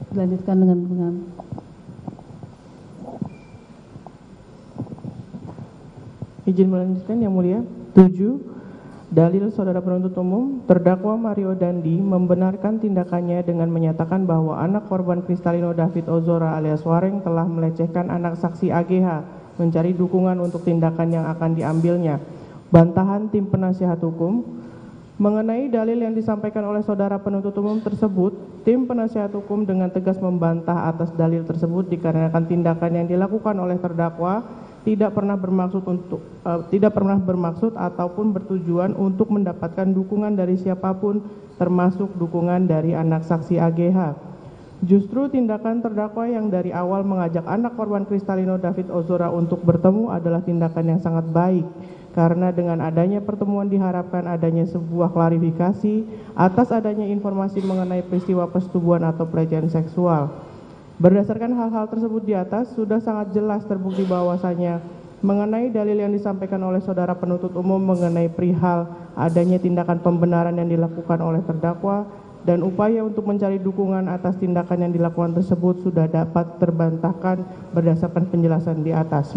Dilanjutkan dengan izin melanjutkan yang mulia. 7. Dalil saudara penuntut umum, terdakwa Mario Dandi membenarkan tindakannya dengan menyatakan bahwa anak korban Kristalino David Ozora alias Wareng telah melecehkan anak saksi AGH, mencari dukungan untuk tindakan yang akan diambilnya. Bantahan tim penasihat hukum. Mengenai dalil yang disampaikan oleh saudara penuntut umum tersebut, tim penasihat hukum dengan tegas membantah atas dalil tersebut dikarenakan tindakan yang dilakukan oleh terdakwa tidak pernah bermaksud ataupun bertujuan untuk mendapatkan dukungan dari siapapun, termasuk dukungan dari anak saksi AGH. Justru tindakan terdakwa yang dari awal mengajak anak korban Kristalino David Ozora untuk bertemu adalah tindakan yang sangat baik, karena dengan adanya pertemuan diharapkan adanya sebuah klarifikasi atas adanya informasi mengenai peristiwa persetubuhan atau pelecehan seksual. Berdasarkan hal-hal tersebut di atas, sudah sangat jelas terbukti bahwasanya mengenai dalil yang disampaikan oleh saudara penuntut umum mengenai perihal adanya tindakan pembenaran yang dilakukan oleh terdakwa dan upaya untuk mencari dukungan atas tindakan yang dilakukan tersebut sudah dapat terbantahkan berdasarkan penjelasan di atas.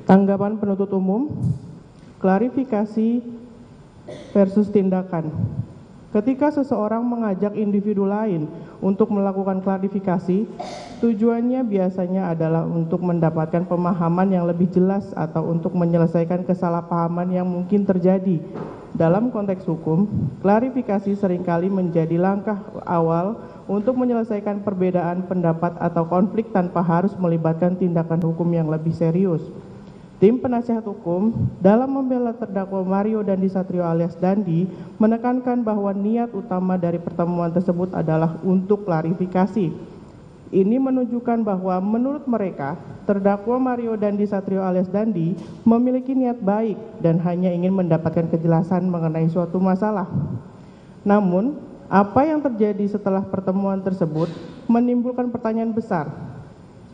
Tanggapan penuntut umum, klarifikasi versus tindakan. Ketika seseorang mengajak individu lain untuk melakukan klarifikasi, Tujuannya biasanya adalah untuk mendapatkan pemahaman yang lebih jelas atau untuk menyelesaikan kesalahpahaman yang mungkin terjadi. Dalam konteks hukum, klarifikasi seringkali menjadi langkah awal untuk menyelesaikan perbedaan pendapat atau konflik tanpa harus melibatkan tindakan hukum yang lebih serius. Tim penasihat hukum dalam membela terdakwa Mario Dandi Satrio alias Dandi menekankan bahwa niat utama dari pertemuan tersebut adalah untuk klarifikasi. Ini menunjukkan bahwa menurut mereka, terdakwa Mario Dandi Satrio alias Dandi memiliki niat baik dan hanya ingin mendapatkan kejelasan mengenai suatu masalah. Namun, apa yang terjadi setelah pertemuan tersebut menimbulkan pertanyaan besar.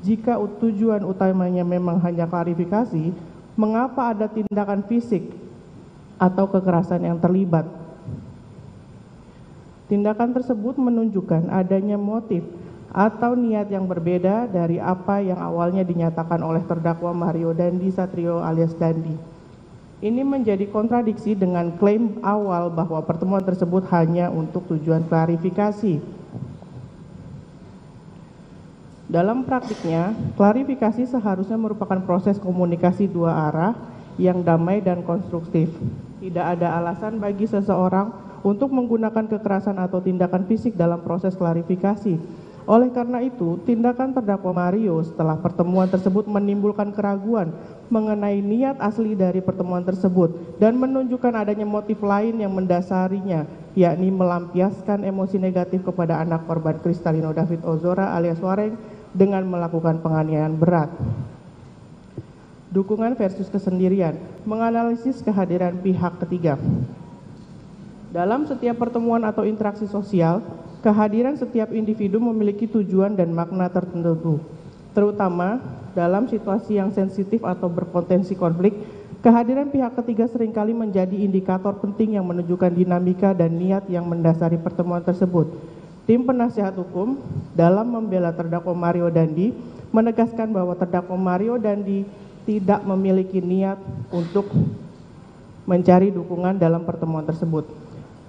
Jika tujuan utamanya memang hanya klarifikasi, mengapa ada tindakan fisik atau kekerasan yang terlibat? Tindakan tersebut menunjukkan adanya motif atau niat yang berbeda dari apa yang awalnya dinyatakan oleh terdakwa Mario Dandi Satrio alias Dandi. Ini menjadi kontradiksi dengan klaim awal bahwa pertemuan tersebut hanya untuk tujuan klarifikasi. Dalam praktiknya, klarifikasi seharusnya merupakan proses komunikasi dua arah yang damai dan konstruktif. Tidak ada alasan bagi seseorang untuk menggunakan kekerasan atau tindakan fisik dalam proses klarifikasi. Oleh karena itu, tindakan terdakwa Mario setelah pertemuan tersebut menimbulkan keraguan mengenai niat asli dari pertemuan tersebut dan menunjukkan adanya motif lain yang mendasarinya, yakni melampiaskan emosi negatif kepada anak korban Kristalino David Ozora alias Wareng dengan melakukan penganiayaan berat. Dukungan versus kesendirian, menganalisis kehadiran pihak ketiga. Dalam setiap pertemuan atau interaksi sosial, kehadiran setiap individu memiliki tujuan dan makna tertentu. Terutama dalam situasi yang sensitif atau berpotensi konflik, kehadiran pihak ketiga seringkali menjadi indikator penting yang menunjukkan dinamika dan niat yang mendasari pertemuan tersebut. Tim penasihat hukum dalam membela terdakwa Mario Dandi menegaskan bahwa terdakwa Mario Dandi tidak memiliki niat untuk mencari dukungan dalam pertemuan tersebut.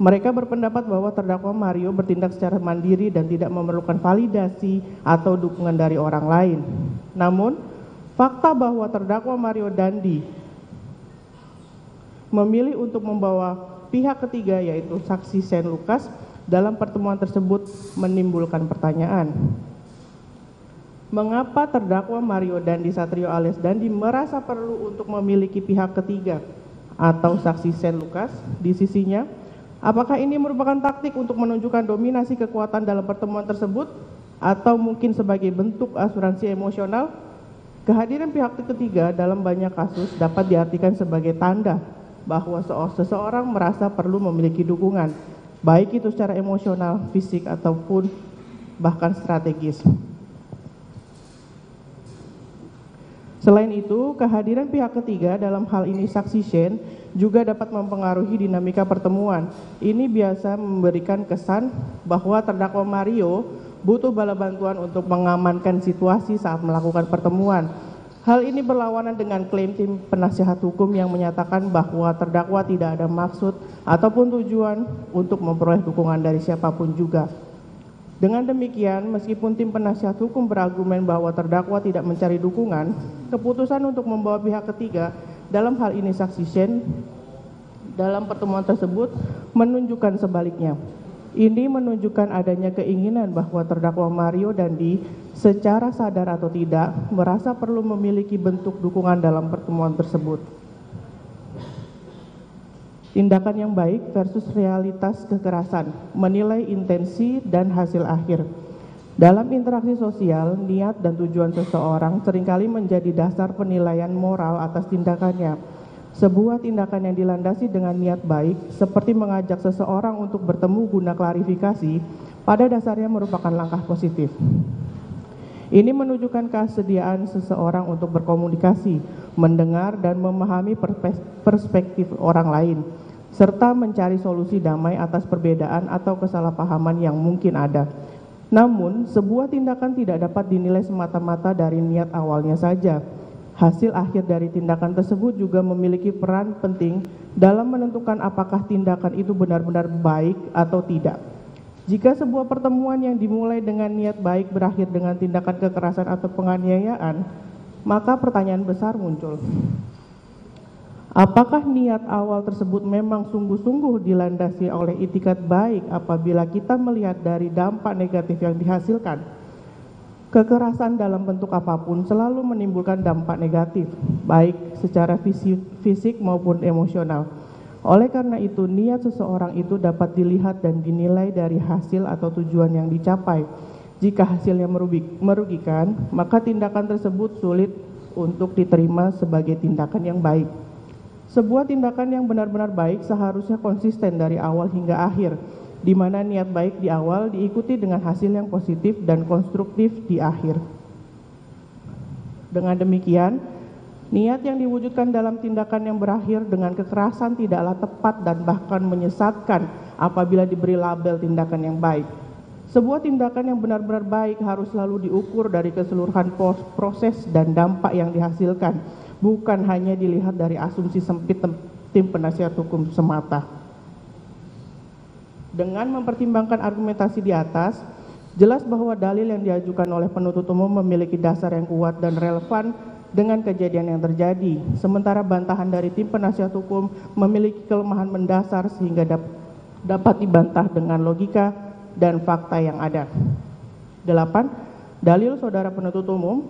Mereka berpendapat bahwa terdakwa Mario bertindak secara mandiri dan tidak memerlukan validasi atau dukungan dari orang lain. Namun, fakta bahwa terdakwa Mario Dandi memilih untuk membawa pihak ketiga yaitu saksi Shane Lucas dalam pertemuan tersebut menimbulkan pertanyaan. Mengapa terdakwa Mario Dandi Satrio alias Dandi merasa perlu untuk memiliki pihak ketiga atau saksi Shane Lucas di sisinya? Apakah ini merupakan taktik untuk menunjukkan dominasi kekuatan dalam pertemuan tersebut atau mungkin sebagai bentuk asuransi emosional? Kehadiran pihak ketiga dalam banyak kasus dapat diartikan sebagai tanda bahwa seseorang merasa perlu memiliki dukungan, baik itu secara emosional, fisik, ataupun bahkan strategis. Selain itu, kehadiran pihak ketiga dalam hal ini saksi Shane juga dapat mempengaruhi dinamika pertemuan. Ini biasa memberikan kesan bahwa terdakwa Mario butuh bala bantuan untuk mengamankan situasi saat melakukan pertemuan. Hal ini berlawanan dengan klaim tim penasihat hukum yang menyatakan bahwa terdakwa tidak ada maksud ataupun tujuan untuk memperoleh dukungan dari siapapun juga. Dengan demikian, meskipun tim penasihat hukum berargumen bahwa terdakwa tidak mencari dukungan, keputusan untuk membawa pihak ketiga, dalam hal ini saksi Shane, dalam pertemuan tersebut menunjukkan sebaliknya. Ini menunjukkan adanya keinginan bahwa terdakwa Mario Dandi secara sadar atau tidak merasa perlu memiliki bentuk dukungan dalam pertemuan tersebut. Tindakan yang baik versus realitas kekerasan, menilai intensi dan hasil akhir. Dalam interaksi sosial, niat dan tujuan seseorang seringkali menjadi dasar penilaian moral atas tindakannya. Sebuah tindakan yang dilandasi dengan niat baik, seperti mengajak seseorang untuk bertemu guna klarifikasi, pada dasarnya merupakan langkah positif. Ini menunjukkan kesediaan seseorang untuk berkomunikasi, mendengar dan memahami perspektif orang lain, serta mencari solusi damai atas perbedaan atau kesalahpahaman yang mungkin ada. Namun, sebuah tindakan tidak dapat dinilai semata-mata dari niat awalnya saja. Hasil akhir dari tindakan tersebut juga memiliki peran penting dalam menentukan apakah tindakan itu benar-benar baik atau tidak. Jika sebuah pertemuan yang dimulai dengan niat baik berakhir dengan tindakan kekerasan atau penganiayaan, maka pertanyaan besar muncul. Apakah niat awal tersebut memang sungguh-sungguh dilandasi oleh itikat baik apabila kita melihat dari dampak negatif yang dihasilkan? Kekerasan dalam bentuk apapun selalu menimbulkan dampak negatif, baik secara fisik maupun emosional. Oleh karena itu, niat seseorang itu dapat dilihat dan dinilai dari hasil atau tujuan yang dicapai. Jika hasilnya merugikan, maka tindakan tersebut sulit untuk diterima sebagai tindakan yang baik. Sebuah tindakan yang benar-benar baik seharusnya konsisten dari awal hingga akhir, di mana niat baik di awal diikuti dengan hasil yang positif dan konstruktif di akhir. Dengan demikian, niat yang diwujudkan dalam tindakan yang berakhir dengan kekerasan tidaklah tepat dan bahkan menyesatkan apabila diberi label tindakan yang baik. Sebuah tindakan yang benar-benar baik harus selalu diukur dari keseluruhan proses dan dampak yang dihasilkan, bukan hanya dilihat dari asumsi sempit tim penasihat hukum semata. Dengan mempertimbangkan argumentasi di atas, jelas bahwa dalil yang diajukan oleh penuntut umum memiliki dasar yang kuat dan relevan dengan kejadian yang terjadi, sementara bantahan dari tim penasihat hukum memiliki kelemahan mendasar sehingga dapat dibantah dengan logika dan fakta yang ada. 8. Dalil saudara penuntut umum,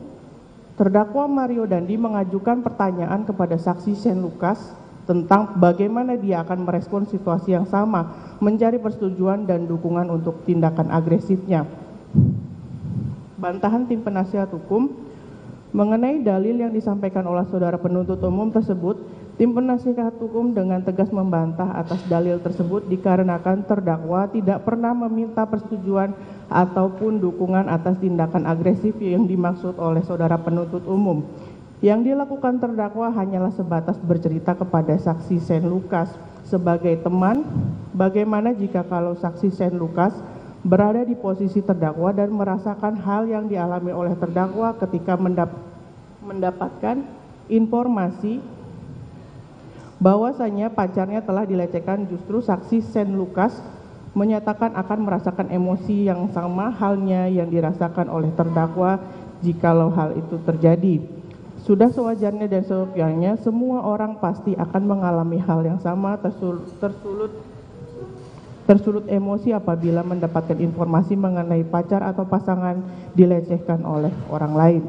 terdakwa Mario Dandi mengajukan pertanyaan kepada saksi Shane Lucas tentang bagaimana dia akan merespon situasi yang sama, mencari persetujuan dan dukungan untuk tindakan agresifnya. Bantahan tim penasihat hukum mengenai dalil yang disampaikan oleh saudara penuntut umum tersebut, tim penasihat hukum dengan tegas membantah atas dalil tersebut dikarenakan terdakwa tidak pernah meminta persetujuan ataupun dukungan atas tindakan agresif yang dimaksud oleh saudara penuntut umum. Yang dilakukan terdakwa hanyalah sebatas bercerita kepada saksi Shane Lucas sebagai teman, bagaimana jika kalau saksi Shane Lucas berada di posisi terdakwa dan merasakan hal yang dialami oleh terdakwa ketika mendapatkan informasi bahwasanya pacarnya telah dilecehkan. Justru saksi Shane Lucas menyatakan akan merasakan emosi yang sama halnya yang dirasakan oleh terdakwa jikalau hal itu terjadi. Sudah sewajarnya dan sewajarnya semua orang pasti akan mengalami hal yang sama, tersulut emosi apabila mendapatkan informasi mengenai pacar atau pasangan dilecehkan oleh orang lain.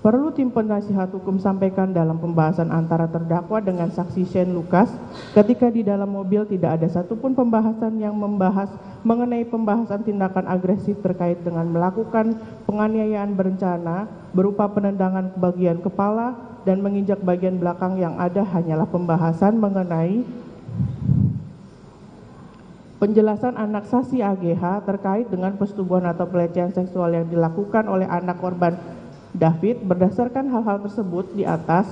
Perlu tim penasihat hukum sampaikan dalam pembahasan antara terdakwa dengan saksi Shane Lucas, ketika di dalam mobil tidak ada satupun pembahasan yang membahas mengenai pembahasan tindakan agresif terkait dengan melakukan penganiayaan berencana berupa penendangan bagian kepala dan menginjak bagian belakang. Yang ada hanyalah pembahasan mengenai penjelasan anak saksi AGH terkait dengan persetubuhan atau pelecehan seksual yang dilakukan oleh anak korban David. Berdasarkan hal-hal tersebut di atas,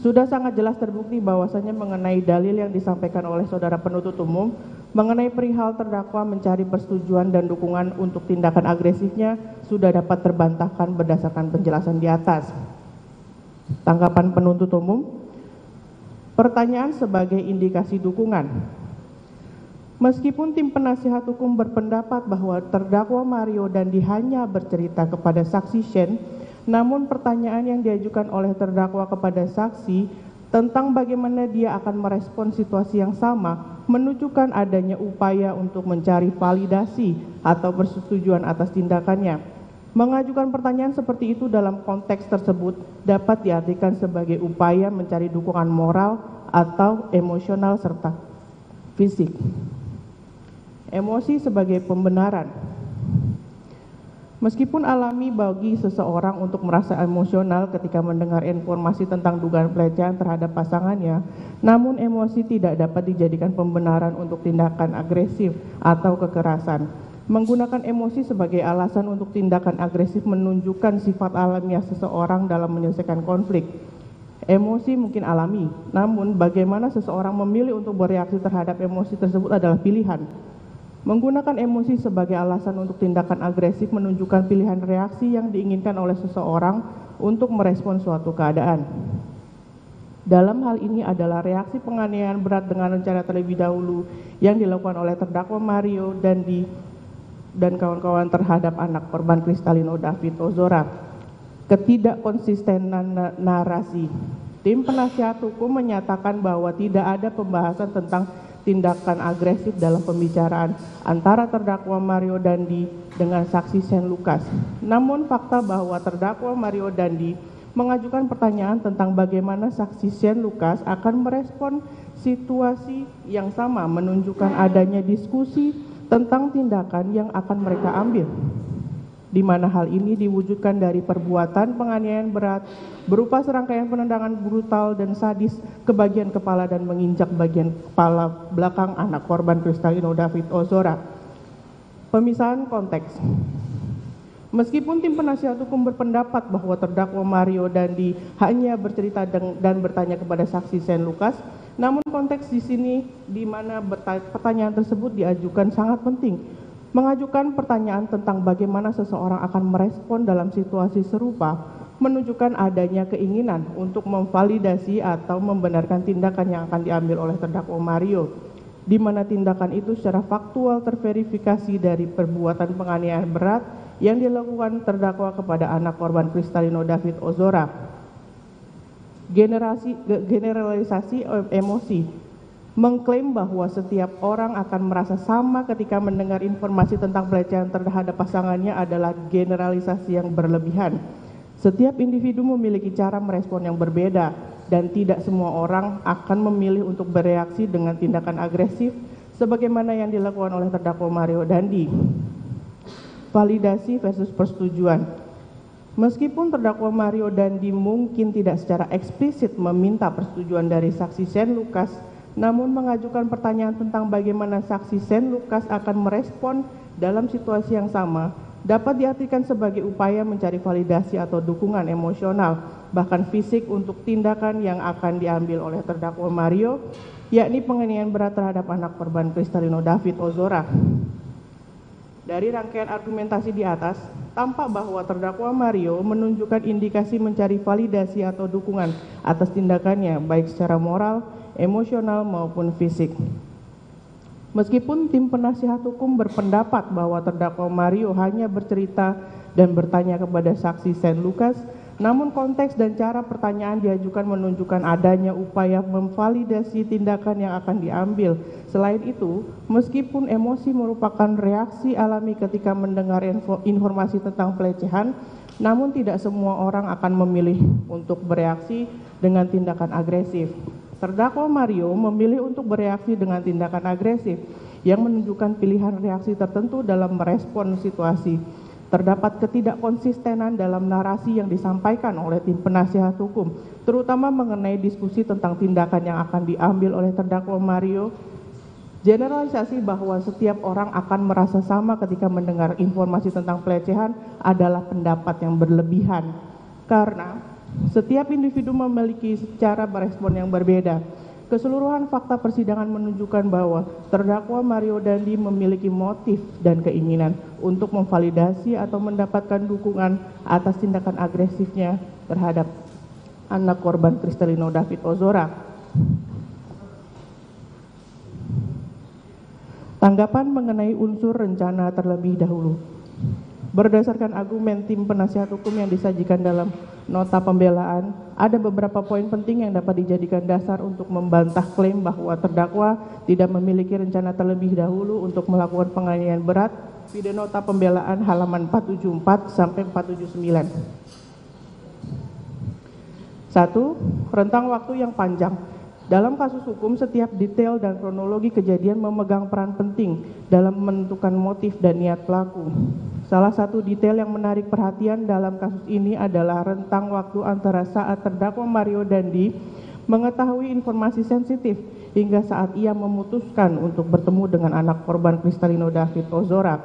sudah sangat jelas terbukti bahwasanya mengenai dalil yang disampaikan oleh saudara penuntut umum mengenai perihal terdakwa mencari persetujuan dan dukungan untuk tindakan agresifnya sudah dapat terbantahkan berdasarkan penjelasan di atas. Tanggapan penuntut umum, pertanyaan sebagai indikasi dukungan. Meskipun tim penasihat hukum berpendapat bahwa terdakwa Mario Dandi hanya bercerita kepada saksi Shane, namun pertanyaan yang diajukan oleh terdakwa kepada saksi tentang bagaimana dia akan merespon situasi yang sama menunjukkan adanya upaya untuk mencari validasi atau persetujuan atas tindakannya. Mengajukan pertanyaan seperti itu dalam konteks tersebut dapat diartikan sebagai upaya mencari dukungan moral atau emosional serta fisik. Emosi sebagai pembenaran. Meskipun alami bagi seseorang untuk merasa emosional ketika mendengar informasi tentang dugaan pelecehan terhadap pasangannya, namun emosi tidak dapat dijadikan pembenaran untuk tindakan agresif atau kekerasan. Menggunakan emosi sebagai alasan untuk tindakan agresif menunjukkan sifat alamiah seseorang dalam menyelesaikan konflik. Emosi mungkin alami, namun bagaimana seseorang memilih untuk bereaksi terhadap emosi tersebut adalah pilihan. Menggunakan emosi sebagai alasan untuk tindakan agresif menunjukkan pilihan reaksi yang diinginkan oleh seseorang untuk merespon suatu keadaan. Dalam hal ini adalah reaksi penganiayaan berat dengan rencana terlebih dahulu yang dilakukan oleh terdakwa Mario Dandi dan kawan-kawan terhadap anak korban Kristalino David Ozora. Ketidakkonsistenan narasi. Tim penasihat hukum menyatakan bahwa tidak ada pembahasan tentang tindakan agresif dalam pembicaraan antara terdakwa Mario Dandi dengan saksi Shane Lucas. Namun fakta bahwa terdakwa Mario Dandi mengajukan pertanyaan tentang bagaimana saksi Shane Lucas akan merespon situasi yang sama menunjukkan adanya diskusi tentang tindakan yang akan mereka ambil, di mana hal ini diwujudkan dari perbuatan penganiayaan berat berupa serangkaian penendangan brutal dan sadis ke bagian kepala dan menginjak bagian kepala belakang anak korban Kristalino David Ozora. Pemisahan konteks. Meskipun tim penasihat hukum berpendapat bahwa terdakwa Mario Dandi hanya bercerita dan bertanya kepada saksi Shane Lucas, namun konteks di sini di mana pertanyaan tersebut diajukan sangat penting. Mengajukan pertanyaan tentang bagaimana seseorang akan merespon dalam situasi serupa menunjukkan adanya keinginan untuk memvalidasi atau membenarkan tindakan yang akan diambil oleh terdakwa Mario, di mana tindakan itu secara faktual terverifikasi dari perbuatan penganiayaan berat yang dilakukan terdakwa kepada anak korban Kristalino David Ozora. Generalisasi emosi. Mengklaim bahwa setiap orang akan merasa sama ketika mendengar informasi tentang pelecehan terhadap pasangannya adalah generalisasi yang berlebihan. Setiap individu memiliki cara merespon yang berbeda dan tidak semua orang akan memilih untuk bereaksi dengan tindakan agresif sebagaimana yang dilakukan oleh terdakwa Mario Dandi. Validasi versus persetujuan. Meskipun terdakwa Mario Dandi mungkin tidak secara eksplisit meminta persetujuan dari saksi Shane Lucas, namun mengajukan pertanyaan tentang bagaimana saksi Shane Lucas akan merespon dalam situasi yang sama dapat diartikan sebagai upaya mencari validasi atau dukungan emosional, bahkan fisik untuk tindakan yang akan diambil oleh terdakwa Mario, yakni penganiayaan berat terhadap anak korban Kristalino David Ozora. Dari rangkaian argumentasi di atas, tampak bahwa terdakwa Mario menunjukkan indikasi mencari validasi atau dukungan atas tindakannya, baik secara moral, emosional, maupun fisik. Meskipun tim penasihat hukum berpendapat bahwa terdakwa Mario hanya bercerita dan bertanya kepada saksi Shane Lucas, namun konteks dan cara pertanyaan diajukan menunjukkan adanya upaya memvalidasi tindakan yang akan diambil. Selain itu, meskipun emosi merupakan reaksi alami ketika mendengar informasi tentang pelecehan, namun tidak semua orang akan memilih untuk bereaksi dengan tindakan agresif. Terdakwa Mario memilih untuk bereaksi dengan tindakan agresif yang menunjukkan pilihan reaksi tertentu dalam merespon situasi. Terdapat ketidakkonsistenan dalam narasi yang disampaikan oleh tim penasihat hukum, terutama mengenai diskusi tentang tindakan yang akan diambil oleh terdakwa Mario. Generalisasi bahwa setiap orang akan merasa sama ketika mendengar informasi tentang pelecehan adalah pendapat yang berlebihan, karena setiap individu memiliki cara merespon yang berbeda. Keseluruhan fakta persidangan menunjukkan bahwa terdakwa Mario Dandi memiliki motif dan keinginan untuk memvalidasi atau mendapatkan dukungan atas tindakan agresifnya terhadap anak korban Kristalino David Ozora. Tanggapan mengenai unsur rencana terlebih dahulu. Berdasarkan argumen tim penasihat hukum yang disajikan dalam nota pembelaan, ada beberapa poin penting yang dapat dijadikan dasar untuk membantah klaim bahwa terdakwa tidak memiliki rencana terlebih dahulu untuk melakukan penganiayaan berat di nota pembelaan halaman 474 sampai 479. 1. Rentang waktu yang panjang. Dalam kasus hukum, setiap detail dan kronologi kejadian memegang peran penting dalam menentukan motif dan niat pelaku. Salah satu detail yang menarik perhatian dalam kasus ini adalah rentang waktu antara saat terdakwa Mario Dandi mengetahui informasi sensitif hingga saat ia memutuskan untuk bertemu dengan anak korban Kristalino David Ozora.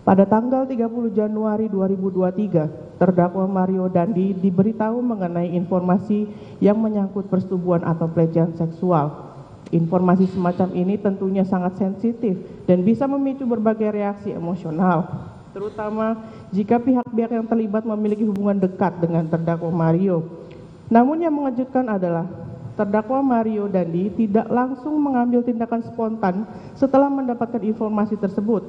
Pada tanggal 30 Januari 2023, terdakwa Mario Dandi diberitahu mengenai informasi yang menyangkut persetubuhan atau pelecehan seksual. Informasi semacam ini tentunya sangat sensitif dan bisa memicu berbagai reaksi emosional, terutama jika pihak-pihak yang terlibat memiliki hubungan dekat dengan terdakwa Mario. Namun yang mengejutkan adalah terdakwa Mario Dandi tidak langsung mengambil tindakan spontan setelah mendapatkan informasi tersebut.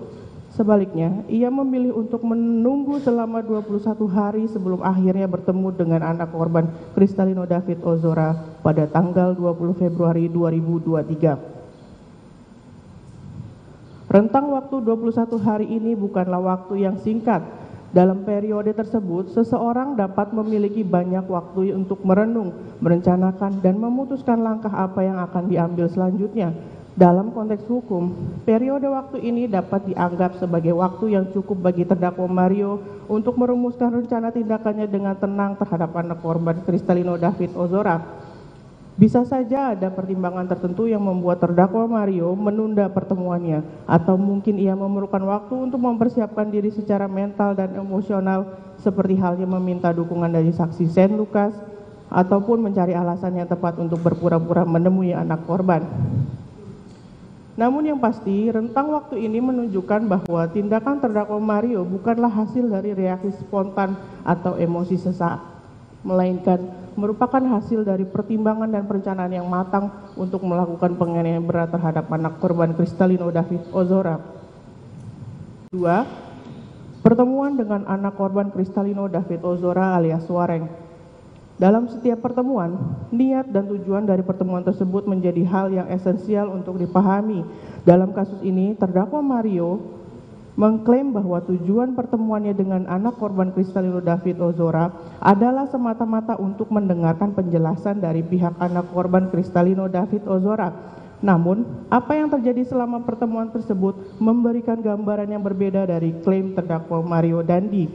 Sebaliknya, ia memilih untuk menunggu selama 21 hari sebelum akhirnya bertemu dengan anak korban Kristalino David Ozora pada tanggal 20 Februari 2023. Rentang waktu 21 hari ini bukanlah waktu yang singkat. Dalam periode tersebut, seseorang dapat memiliki banyak waktu untuk merenung, merencanakan, dan memutuskan langkah apa yang akan diambil selanjutnya. Dalam konteks hukum, periode waktu ini dapat dianggap sebagai waktu yang cukup bagi terdakwa Mario untuk merumuskan rencana tindakannya dengan tenang terhadap anak korban Kristalino David Ozora. Bisa saja ada pertimbangan tertentu yang membuat terdakwa Mario menunda pertemuannya, atau mungkin ia memerlukan waktu untuk mempersiapkan diri secara mental dan emosional, seperti halnya meminta dukungan dari saksi Saint Lucas, ataupun mencari alasan yang tepat untuk berpura-pura menemui anak korban. Namun yang pasti, rentang waktu ini menunjukkan bahwa tindakan terdakwa Mario bukanlah hasil dari reaksi spontan atau emosi sesaat, melainkan merupakan hasil dari pertimbangan dan perencanaan yang matang untuk melakukan penganiayaan berat terhadap anak korban Kristalino David Ozora. 2. Pertemuan dengan anak korban Kristalino David Ozora alias Wareng. Dalam setiap pertemuan, niat dan tujuan dari pertemuan tersebut menjadi hal yang esensial untuk dipahami. Dalam kasus ini, terdakwa Mario mengklaim bahwa tujuan pertemuannya dengan anak korban Kristalino David Ozora adalah semata-mata untuk mendengarkan penjelasan dari pihak anak korban Kristalino David Ozora. Namun, apa yang terjadi selama pertemuan tersebut memberikan gambaran yang berbeda dari klaim terdakwa Mario Dandi.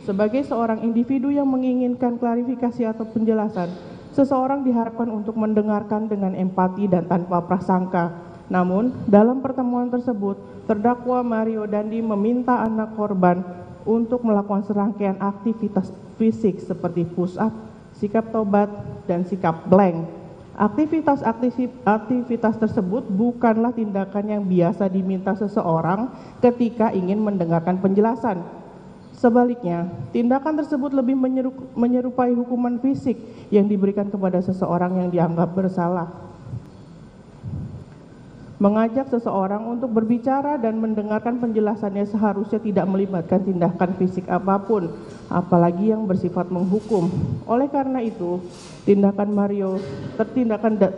Sebagai seorang individu yang menginginkan klarifikasi atau penjelasan, seseorang diharapkan untuk mendengarkan dengan empati dan tanpa prasangka. Namun, dalam pertemuan tersebut, terdakwa Mario Dandi meminta anak korban untuk melakukan serangkaian aktivitas fisik seperti push up, sikap tobat, dan sikap blank. Aktivitas tersebut bukanlah tindakan yang biasa diminta seseorang ketika ingin mendengarkan penjelasan. Sebaliknya, tindakan tersebut lebih menyerupai hukuman fisik yang diberikan kepada seseorang yang dianggap bersalah. Mengajak seseorang untuk berbicara dan mendengarkan penjelasannya seharusnya tidak melibatkan tindakan fisik apapun, apalagi yang bersifat menghukum. Oleh karena itu, tindakan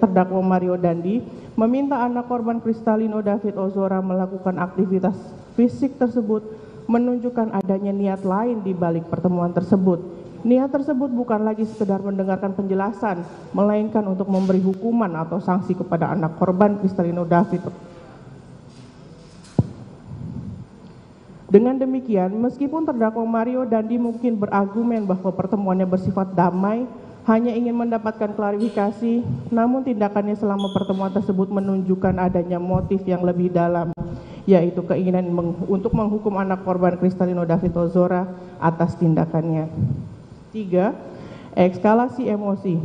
terdakwa Mario Dandi meminta anak korban Kristalino David Ozora melakukan aktivitas fisik tersebut menunjukkan adanya niat lain di balik pertemuan tersebut. Niat tersebut bukan lagi sekedar mendengarkan penjelasan, melainkan untuk memberi hukuman atau sanksi kepada anak korban Kristalino David. Dengan demikian, meskipun terdakwa Mario Dandi mungkin berargumen bahwa pertemuannya bersifat damai, hanya ingin mendapatkan klarifikasi, namun tindakannya selama pertemuan tersebut menunjukkan adanya motif yang lebih dalam, yaitu keinginan untuk menghukum anak korban Kristalino David Ozora atas tindakannya. 3. Ekskalasi emosi.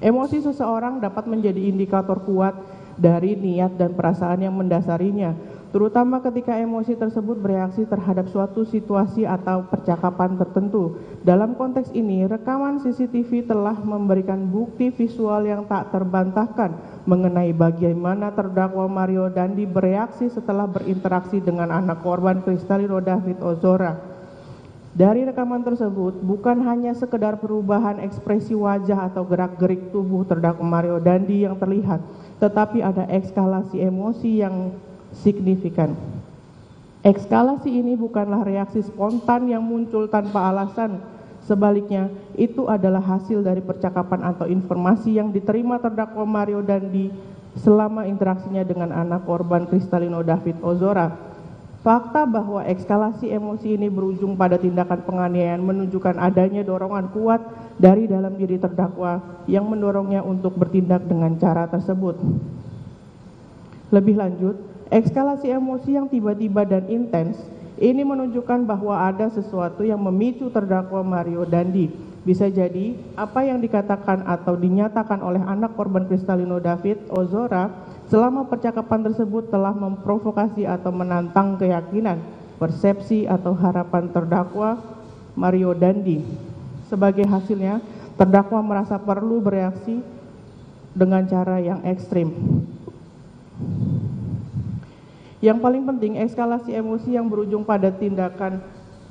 Emosi seseorang dapat menjadi indikator kuat dari niat dan perasaan yang mendasarinya, terutama ketika emosi tersebut bereaksi terhadap suatu situasi atau percakapan tertentu. Dalam konteks ini, rekaman CCTV telah memberikan bukti visual yang tak terbantahkan mengenai bagaimana terdakwa Mario Dandi bereaksi setelah berinteraksi dengan anak korban Kristalino David Ozora. Dari rekaman tersebut, bukan hanya sekedar perubahan ekspresi wajah atau gerak-gerik tubuh terdakwa Mario Dandi yang terlihat, tetapi ada ekskalasi emosi yang signifikan. Ekskalasi ini bukanlah reaksi spontan yang muncul tanpa alasan. Sebaliknya, itu adalah hasil dari percakapan atau informasi yang diterima terdakwa Mario Dandi selama interaksinya dengan anak korban Kristalino David Ozora. Fakta bahwa ekskalasi emosi ini berujung pada tindakan penganiayaan menunjukkan adanya dorongan kuat dari dalam diri terdakwa yang mendorongnya untuk bertindak dengan cara tersebut. Lebih lanjut, ekskalasi emosi yang tiba-tiba dan intens ini menunjukkan bahwa ada sesuatu yang memicu terdakwa Mario Dandi. Bisa jadi apa yang dikatakan atau dinyatakan oleh anak korban Kristalino David Ozora selama percakapan tersebut telah memprovokasi atau menantang keyakinan, persepsi atau harapan terdakwa Mario Dandi. Sebagai hasilnya, terdakwa merasa perlu bereaksi dengan cara yang ekstrim. Yang paling penting, eskalasi emosi yang berujung pada tindakan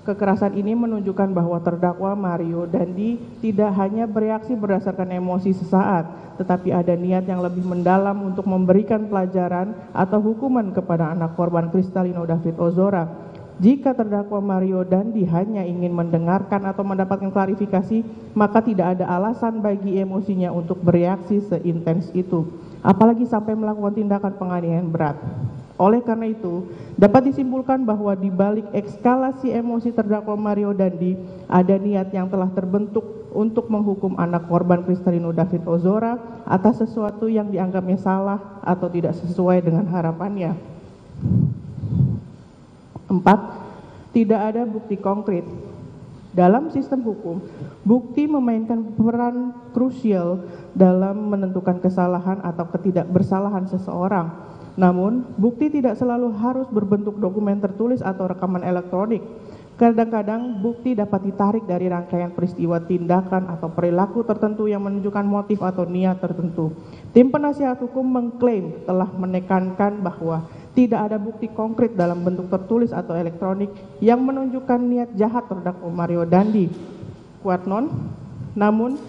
kekerasan ini menunjukkan bahwa terdakwa Mario Dandi tidak hanya bereaksi berdasarkan emosi sesaat, tetapi ada niat yang lebih mendalam untuk memberikan pelajaran atau hukuman kepada anak korban Kristalino David Ozora. Jika terdakwa Mario Dandi hanya ingin mendengarkan atau mendapatkan klarifikasi, maka tidak ada alasan bagi emosinya untuk bereaksi seintens itu, apalagi sampai melakukan tindakan penganiayaan berat. Oleh karena itu, dapat disimpulkan bahwa di balik ekskalasi emosi terdakwa Mario Dandi, ada niat yang telah terbentuk untuk menghukum anak korban Kristalino David Ozora atas sesuatu yang dianggapnya salah atau tidak sesuai dengan harapannya. 4. Tidak ada bukti konkret. Dalam sistem hukum, bukti memainkan peran krusial dalam menentukan kesalahan atau ketidakbersalahan seseorang. Namun, bukti tidak selalu harus berbentuk dokumen tertulis atau rekaman elektronik. Kadang-kadang bukti dapat ditarik dari rangkaian peristiwa, tindakan, atau perilaku tertentu yang menunjukkan motif atau niat tertentu. Tim penasihat hukum mengklaim telah menekankan bahwa tidak ada bukti konkret dalam bentuk tertulis atau elektronik yang menunjukkan niat jahat terdakwa Mario Dandi. Quote non, namun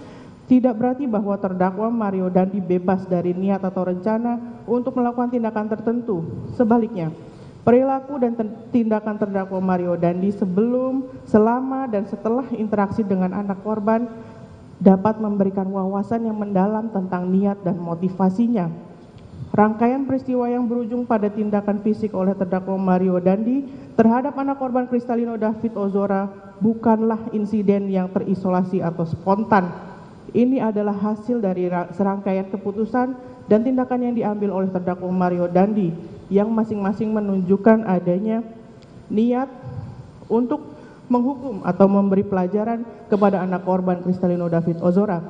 tidak berarti bahwa terdakwa Mario Dandi bebas dari niat atau rencana untuk melakukan tindakan tertentu. Sebaliknya, perilaku dan tindakan terdakwa Mario Dandi sebelum, selama, dan setelah interaksi dengan anak korban dapat memberikan wawasan yang mendalam tentang niat dan motivasinya. Rangkaian peristiwa yang berujung pada tindakan fisik oleh terdakwa Mario Dandi terhadap anak korban Kristalino David Ozora bukanlah insiden yang terisolasi atau spontan. Ini adalah hasil dari serangkaian keputusan dan tindakan yang diambil oleh terdakwa Mario Dandi yang masing-masing menunjukkan adanya niat untuk menghukum atau memberi pelajaran kepada anak korban Kristalino David Ozora.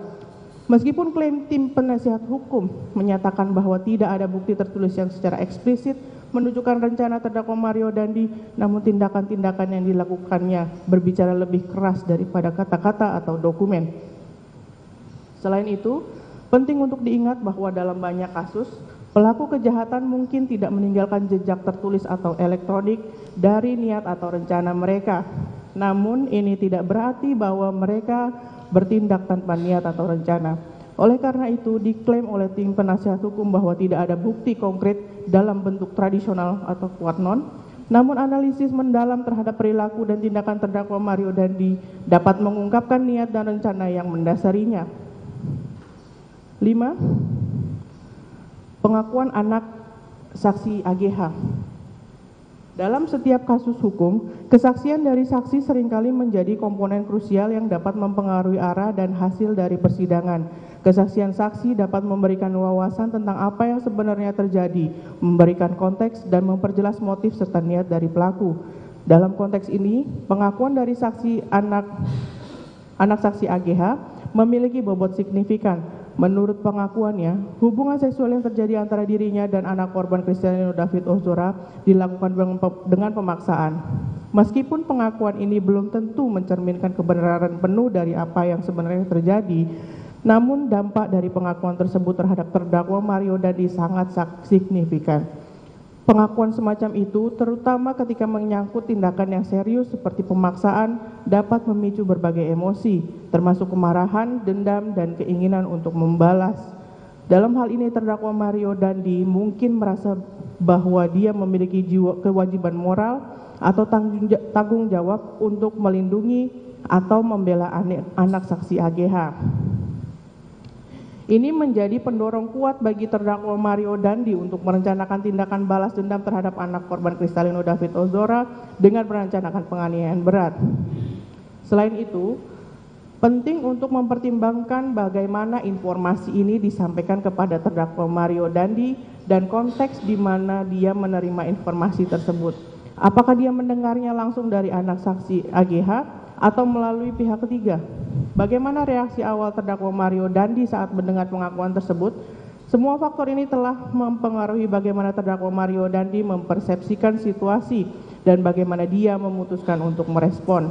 Meskipun klaim tim penasihat hukum menyatakan bahwa tidak ada bukti tertulis yang secara eksplisit menunjukkan rencana terdakwa Mario Dandi, namun tindakan-tindakan yang dilakukannya berbicara lebih keras daripada kata-kata atau dokumen. Selain itu, penting untuk diingat bahwa dalam banyak kasus, pelaku kejahatan mungkin tidak meninggalkan jejak tertulis atau elektronik dari niat atau rencana mereka. Namun, ini tidak berarti bahwa mereka bertindak tanpa niat atau rencana. Oleh karena itu, diklaim oleh tim penasihat hukum bahwa tidak ada bukti konkret dalam bentuk tradisional atau quote non, namun analisis mendalam terhadap perilaku dan tindakan terdakwa Mario Dandi dapat mengungkapkan niat dan rencana yang mendasarinya. 5. Pengakuan anak saksi AGH. Dalam setiap kasus hukum, kesaksian dari saksi seringkali menjadi komponen krusial yang dapat mempengaruhi arah dan hasil dari persidangan. Kesaksian saksi dapat memberikan wawasan tentang apa yang sebenarnya terjadi, memberikan konteks dan memperjelas motif serta niat dari pelaku. Dalam konteks ini, pengakuan dari saksi anak saksi AGH memiliki bobot signifikan. Menurut pengakuannya, hubungan seksual yang terjadi antara dirinya dan anak korban Kristalino David Ozora dilakukan dengan pemaksaan. Meskipun pengakuan ini belum tentu mencerminkan kebenaran penuh dari apa yang sebenarnya terjadi, namun dampak dari pengakuan tersebut terhadap terdakwa Mario Dandi sangat signifikan. Pengakuan semacam itu, terutama ketika menyangkut tindakan yang serius seperti pemaksaan, dapat memicu berbagai emosi, termasuk kemarahan, dendam, dan keinginan untuk membalas. Dalam hal ini, terdakwa Mario Dandi mungkin merasa bahwa dia memiliki kewajiban moral atau tanggung jawab untuk melindungi atau membela anak saksi AGH. Ini menjadi pendorong kuat bagi terdakwa Mario Dandi untuk merencanakan tindakan balas dendam terhadap anak korban Kristalino David Ozora dengan merencanakan penganiayaan berat. Selain itu, penting untuk mempertimbangkan bagaimana informasi ini disampaikan kepada terdakwa Mario Dandi dan konteks di mana dia menerima informasi tersebut. Apakah dia mendengarnya langsung dari anak saksi AGH atau melalui pihak ketiga? Bagaimana reaksi awal terdakwa Mario Dandi saat mendengar pengakuan tersebut? Semua faktor ini telah mempengaruhi bagaimana terdakwa Mario Dandi mempersepsikan situasi dan bagaimana dia memutuskan untuk merespons.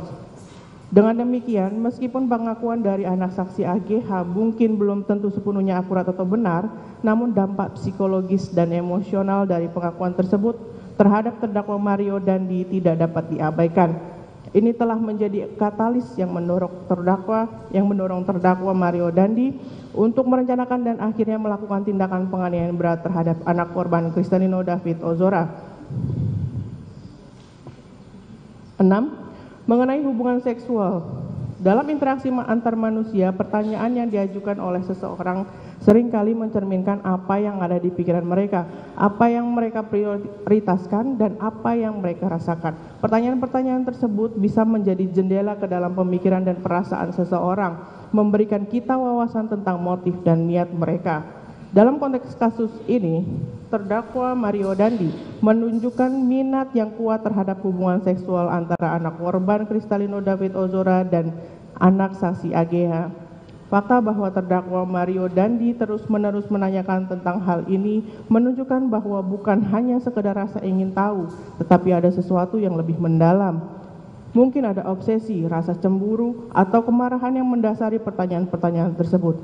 Dengan demikian, meskipun pengakuan dari anak saksi AGH mungkin belum tentu sepenuhnya akurat atau benar, namun dampak psikologis dan emosional dari pengakuan tersebut terhadap terdakwa Mario Dandi tidak dapat diabaikan. Ini telah menjadi katalis yang mendorong terdakwa Mario Dandi untuk merencanakan dan akhirnya melakukan tindakan penganiayaan berat terhadap anak korban Kristalino David Ozora. 6. Mengenai hubungan seksual. Dalam interaksi antar manusia, pertanyaan yang diajukan oleh seseorang seringkali mencerminkan apa yang ada di pikiran mereka, apa yang mereka prioritaskan, dan apa yang mereka rasakan. Pertanyaan-pertanyaan tersebut bisa menjadi jendela ke dalam pemikiran dan perasaan seseorang, memberikan kita wawasan tentang motif dan niat mereka. Dalam konteks kasus ini, terdakwa Mario Dandi menunjukkan minat yang kuat terhadap hubungan seksual antara anak korban Kristalino David Ozora dan anak saksi AGH. Fakta bahwa terdakwa Mario Dandi terus-menerus menanyakan tentang hal ini menunjukkan bahwa bukan hanya sekedar rasa ingin tahu, tetapi ada sesuatu yang lebih mendalam. Mungkin ada obsesi, rasa cemburu, atau kemarahan yang mendasari pertanyaan-pertanyaan tersebut.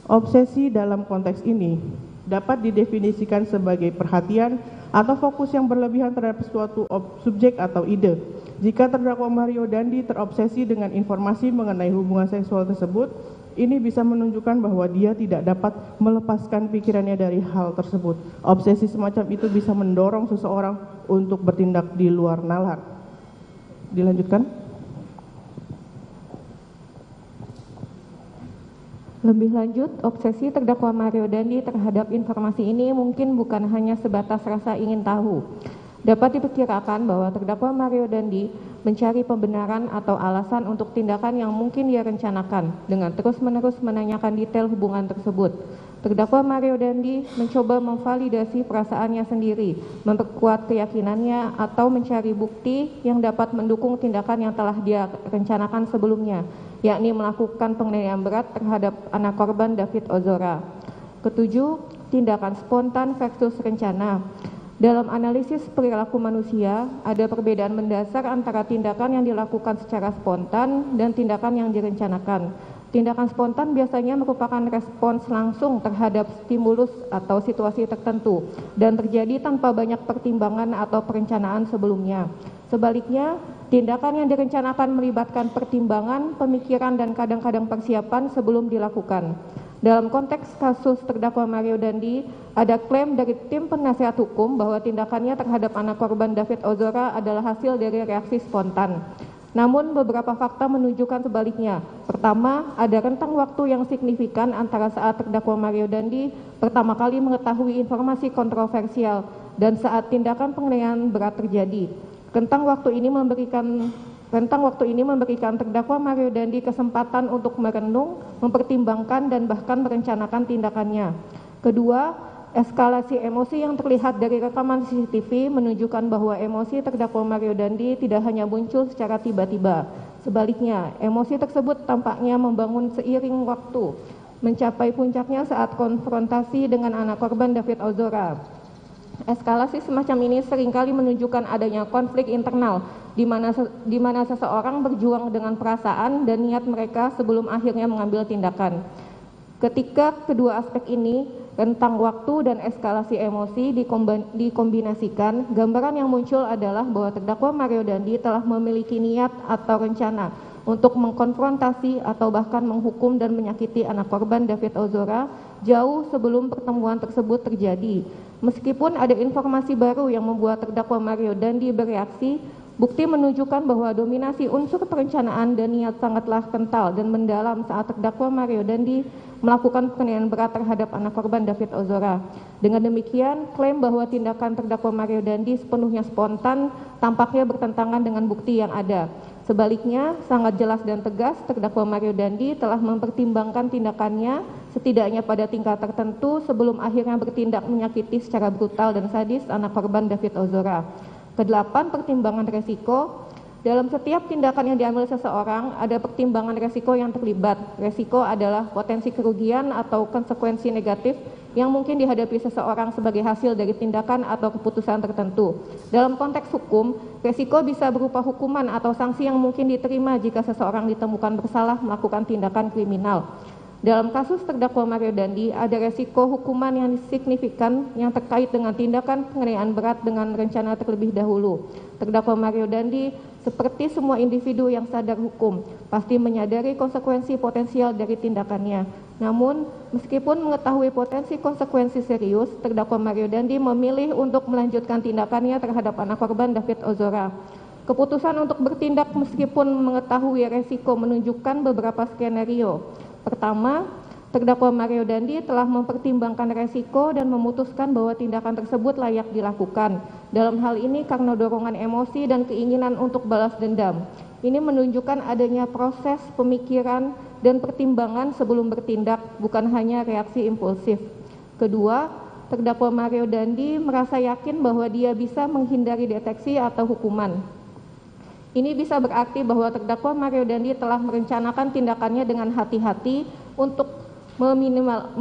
Obsesi dalam konteks ini dapat didefinisikan sebagai perhatian atau fokus yang berlebihan terhadap suatu subjek atau ide. Jika terdakwa Mario Dandi terobsesi dengan informasi mengenai hubungan seksual tersebut, ini bisa menunjukkan bahwa dia tidak dapat melepaskan pikirannya dari hal tersebut. Obsesi semacam itu bisa mendorong seseorang untuk bertindak di luar nalar. Dilanjutkan. Lebih lanjut, obsesi terdakwa Mario Dandi terhadap informasi ini mungkin bukan hanya sebatas rasa ingin tahu. Dapat diperkirakan bahwa terdakwa Mario Dandi mencari pembenaran atau alasan untuk tindakan yang mungkin dia rencanakan dengan terus-menerus menanyakan detail hubungan tersebut. Terdakwa Mario Dandi mencoba memvalidasi perasaannya sendiri, memperkuat keyakinannya, atau mencari bukti yang dapat mendukung tindakan yang telah dia rencanakan sebelumnya, yakni melakukan penganiayaan berat terhadap anak korban David Ozora. Ketujuh, tindakan spontan versus rencana. Dalam analisis perilaku manusia, ada perbedaan mendasar antara tindakan yang dilakukan secara spontan dan tindakan yang direncanakan. Tindakan spontan biasanya merupakan respons langsung terhadap stimulus atau situasi tertentu dan terjadi tanpa banyak pertimbangan atau perencanaan sebelumnya. Sebaliknya, tindakan yang direncanakan melibatkan pertimbangan, pemikiran, dan kadang-kadang persiapan sebelum dilakukan. Dalam konteks kasus terdakwa Mario Dandi, ada klaim dari tim penasihat hukum bahwa tindakannya terhadap anak korban David Ozora adalah hasil dari reaksi spontan. Namun beberapa fakta menunjukkan sebaliknya. Pertama, ada rentang waktu yang signifikan antara saat terdakwa Mario Dandi pertama kali mengetahui informasi kontroversial dan saat tindakan penganiayaan berat terjadi. Rentang waktu ini memberikan terdakwa Mario Dandi kesempatan untuk merenung, mempertimbangkan, dan bahkan merencanakan tindakannya. Kedua, eskalasi emosi yang terlihat dari rekaman CCTV menunjukkan bahwa emosi terdakwa Mario Dandi tidak hanya muncul secara tiba-tiba. Sebaliknya, emosi tersebut tampaknya membangun seiring waktu, mencapai puncaknya saat konfrontasi dengan anak korban David Ozora. Eskalasi semacam ini seringkali menunjukkan adanya konflik internal di mana seseorang berjuang dengan perasaan dan niat mereka sebelum akhirnya mengambil tindakan. Ketika kedua aspek ini, rentang waktu dan eskalasi emosi dikombinasikan, gambaran yang muncul adalah bahwa terdakwa Mario Dandi telah memiliki niat atau rencana untuk mengkonfrontasi atau bahkan menghukum dan menyakiti anak korban David Ozora jauh sebelum pertemuan tersebut terjadi. Meskipun ada informasi baru yang membuat terdakwa Mario Dandi bereaksi, bukti menunjukkan bahwa dominasi unsur perencanaan dan niat sangatlah kental dan mendalam saat terdakwa Mario Dandi melakukan penganiayaan berat terhadap anak korban David Ozora. Dengan demikian, klaim bahwa tindakan terdakwa Mario Dandi sepenuhnya spontan tampaknya bertentangan dengan bukti yang ada. Sebaliknya, sangat jelas dan tegas terdakwa Mario Dandi telah mempertimbangkan tindakannya setidaknya pada tingkat tertentu sebelum akhirnya bertindak menyakiti secara brutal dan sadis anak korban David Ozora. Kedelapan, pertimbangan resiko. Dalam setiap tindakan yang diambil seseorang, ada pertimbangan resiko yang terlibat. Resiko adalah potensi kerugian atau konsekuensi negatif yang mungkin dihadapi seseorang sebagai hasil dari tindakan atau keputusan tertentu. Dalam konteks hukum, resiko bisa berupa hukuman atau sanksi yang mungkin diterima jika seseorang ditemukan bersalah melakukan tindakan kriminal. Dalam kasus terdakwa Mario Dandi, ada resiko hukuman yang signifikan yang terkait dengan tindakan penganiayaan berat dengan rencana terlebih dahulu. Terdakwa Mario Dandi, seperti semua individu yang sadar hukum, pasti menyadari konsekuensi potensial dari tindakannya. Namun, meskipun mengetahui potensi konsekuensi serius, terdakwa Mario Dandi memilih untuk melanjutkan tindakannya terhadap anak korban David Ozora. Keputusan untuk bertindak meskipun mengetahui resiko menunjukkan beberapa skenario. Pertama, terdakwa Mario Dandi telah mempertimbangkan resiko dan memutuskan bahwa tindakan tersebut layak dilakukan. Dalam hal ini karena dorongan emosi dan keinginan untuk balas dendam. Ini menunjukkan adanya proses pemikiran dan pertimbangan sebelum bertindak, bukan hanya reaksi impulsif. Kedua, terdakwa Mario Dandi merasa yakin bahwa dia bisa menghindari deteksi atau hukuman. Ini bisa berarti bahwa terdakwa Mario Dandi telah merencanakan tindakannya dengan hati-hati untuk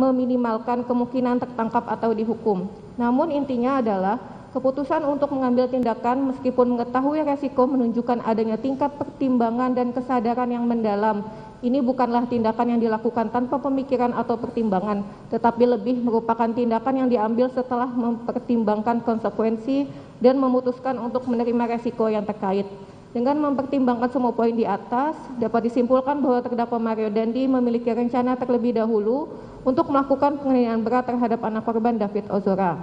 meminimalkan kemungkinan tertangkap atau dihukum. Namun intinya adalah keputusan untuk mengambil tindakan meskipun mengetahui resiko menunjukkan adanya tingkat pertimbangan dan kesadaran yang mendalam. Ini bukanlah tindakan yang dilakukan tanpa pemikiran atau pertimbangan, tetapi lebih merupakan tindakan yang diambil setelah mempertimbangkan konsekuensi dan memutuskan untuk menerima resiko yang terkait. Dengan mempertimbangkan semua poin di atas, dapat disimpulkan bahwa terdakwa Mario Dandi memiliki rencana terlebih dahulu untuk melakukan penganiayaan berat terhadap anak korban David Ozora.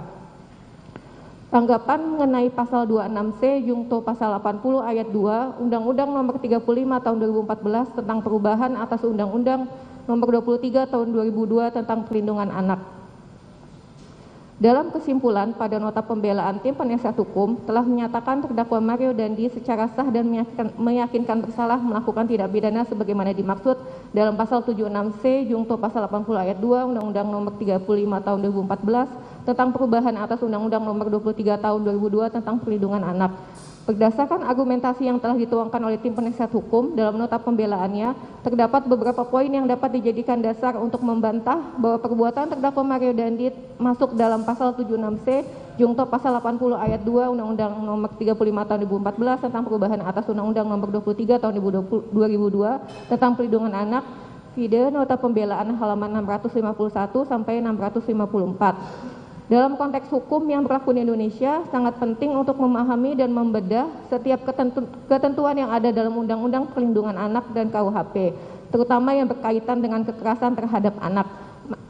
Tanggapan mengenai pasal 26C Jungto pasal 80 ayat 2 Undang-Undang Nomor 35 Tahun 2014 tentang perubahan atas Undang-Undang Nomor 23 Tahun 2002 tentang perlindungan anak. Dalam kesimpulan, pada nota pembelaan tim penasihat hukum telah menyatakan terdakwa Mario Dandi secara sah dan meyakinkan bersalah melakukan tindak pidana sebagaimana dimaksud dalam pasal 76C Jungto pasal 80 ayat 2 Undang-Undang Nomor 35 Tahun 2014 tentang perubahan atas Undang-Undang Nomor 23 Tahun 2002 tentang perlindungan anak. Berdasarkan argumentasi yang telah dituangkan oleh tim penasihat hukum dalam nota pembelaannya, terdapat beberapa poin yang dapat dijadikan dasar untuk membantah bahwa perbuatan terdakwa Mario Dandi masuk dalam pasal 76C Jungto pasal 80 ayat 2 Undang-Undang Nomor 35 Tahun 2014 tentang perubahan atas Undang-Undang Nomor 23 Tahun 2002 tentang perlindungan anak. Vide nota pembelaan halaman 651 sampai 654. Dalam konteks hukum yang berlaku di Indonesia, sangat penting untuk memahami dan membedah setiap ketentuan yang ada dalam Undang-Undang Perlindungan Anak dan KUHP, terutama yang berkaitan dengan kekerasan terhadap anak.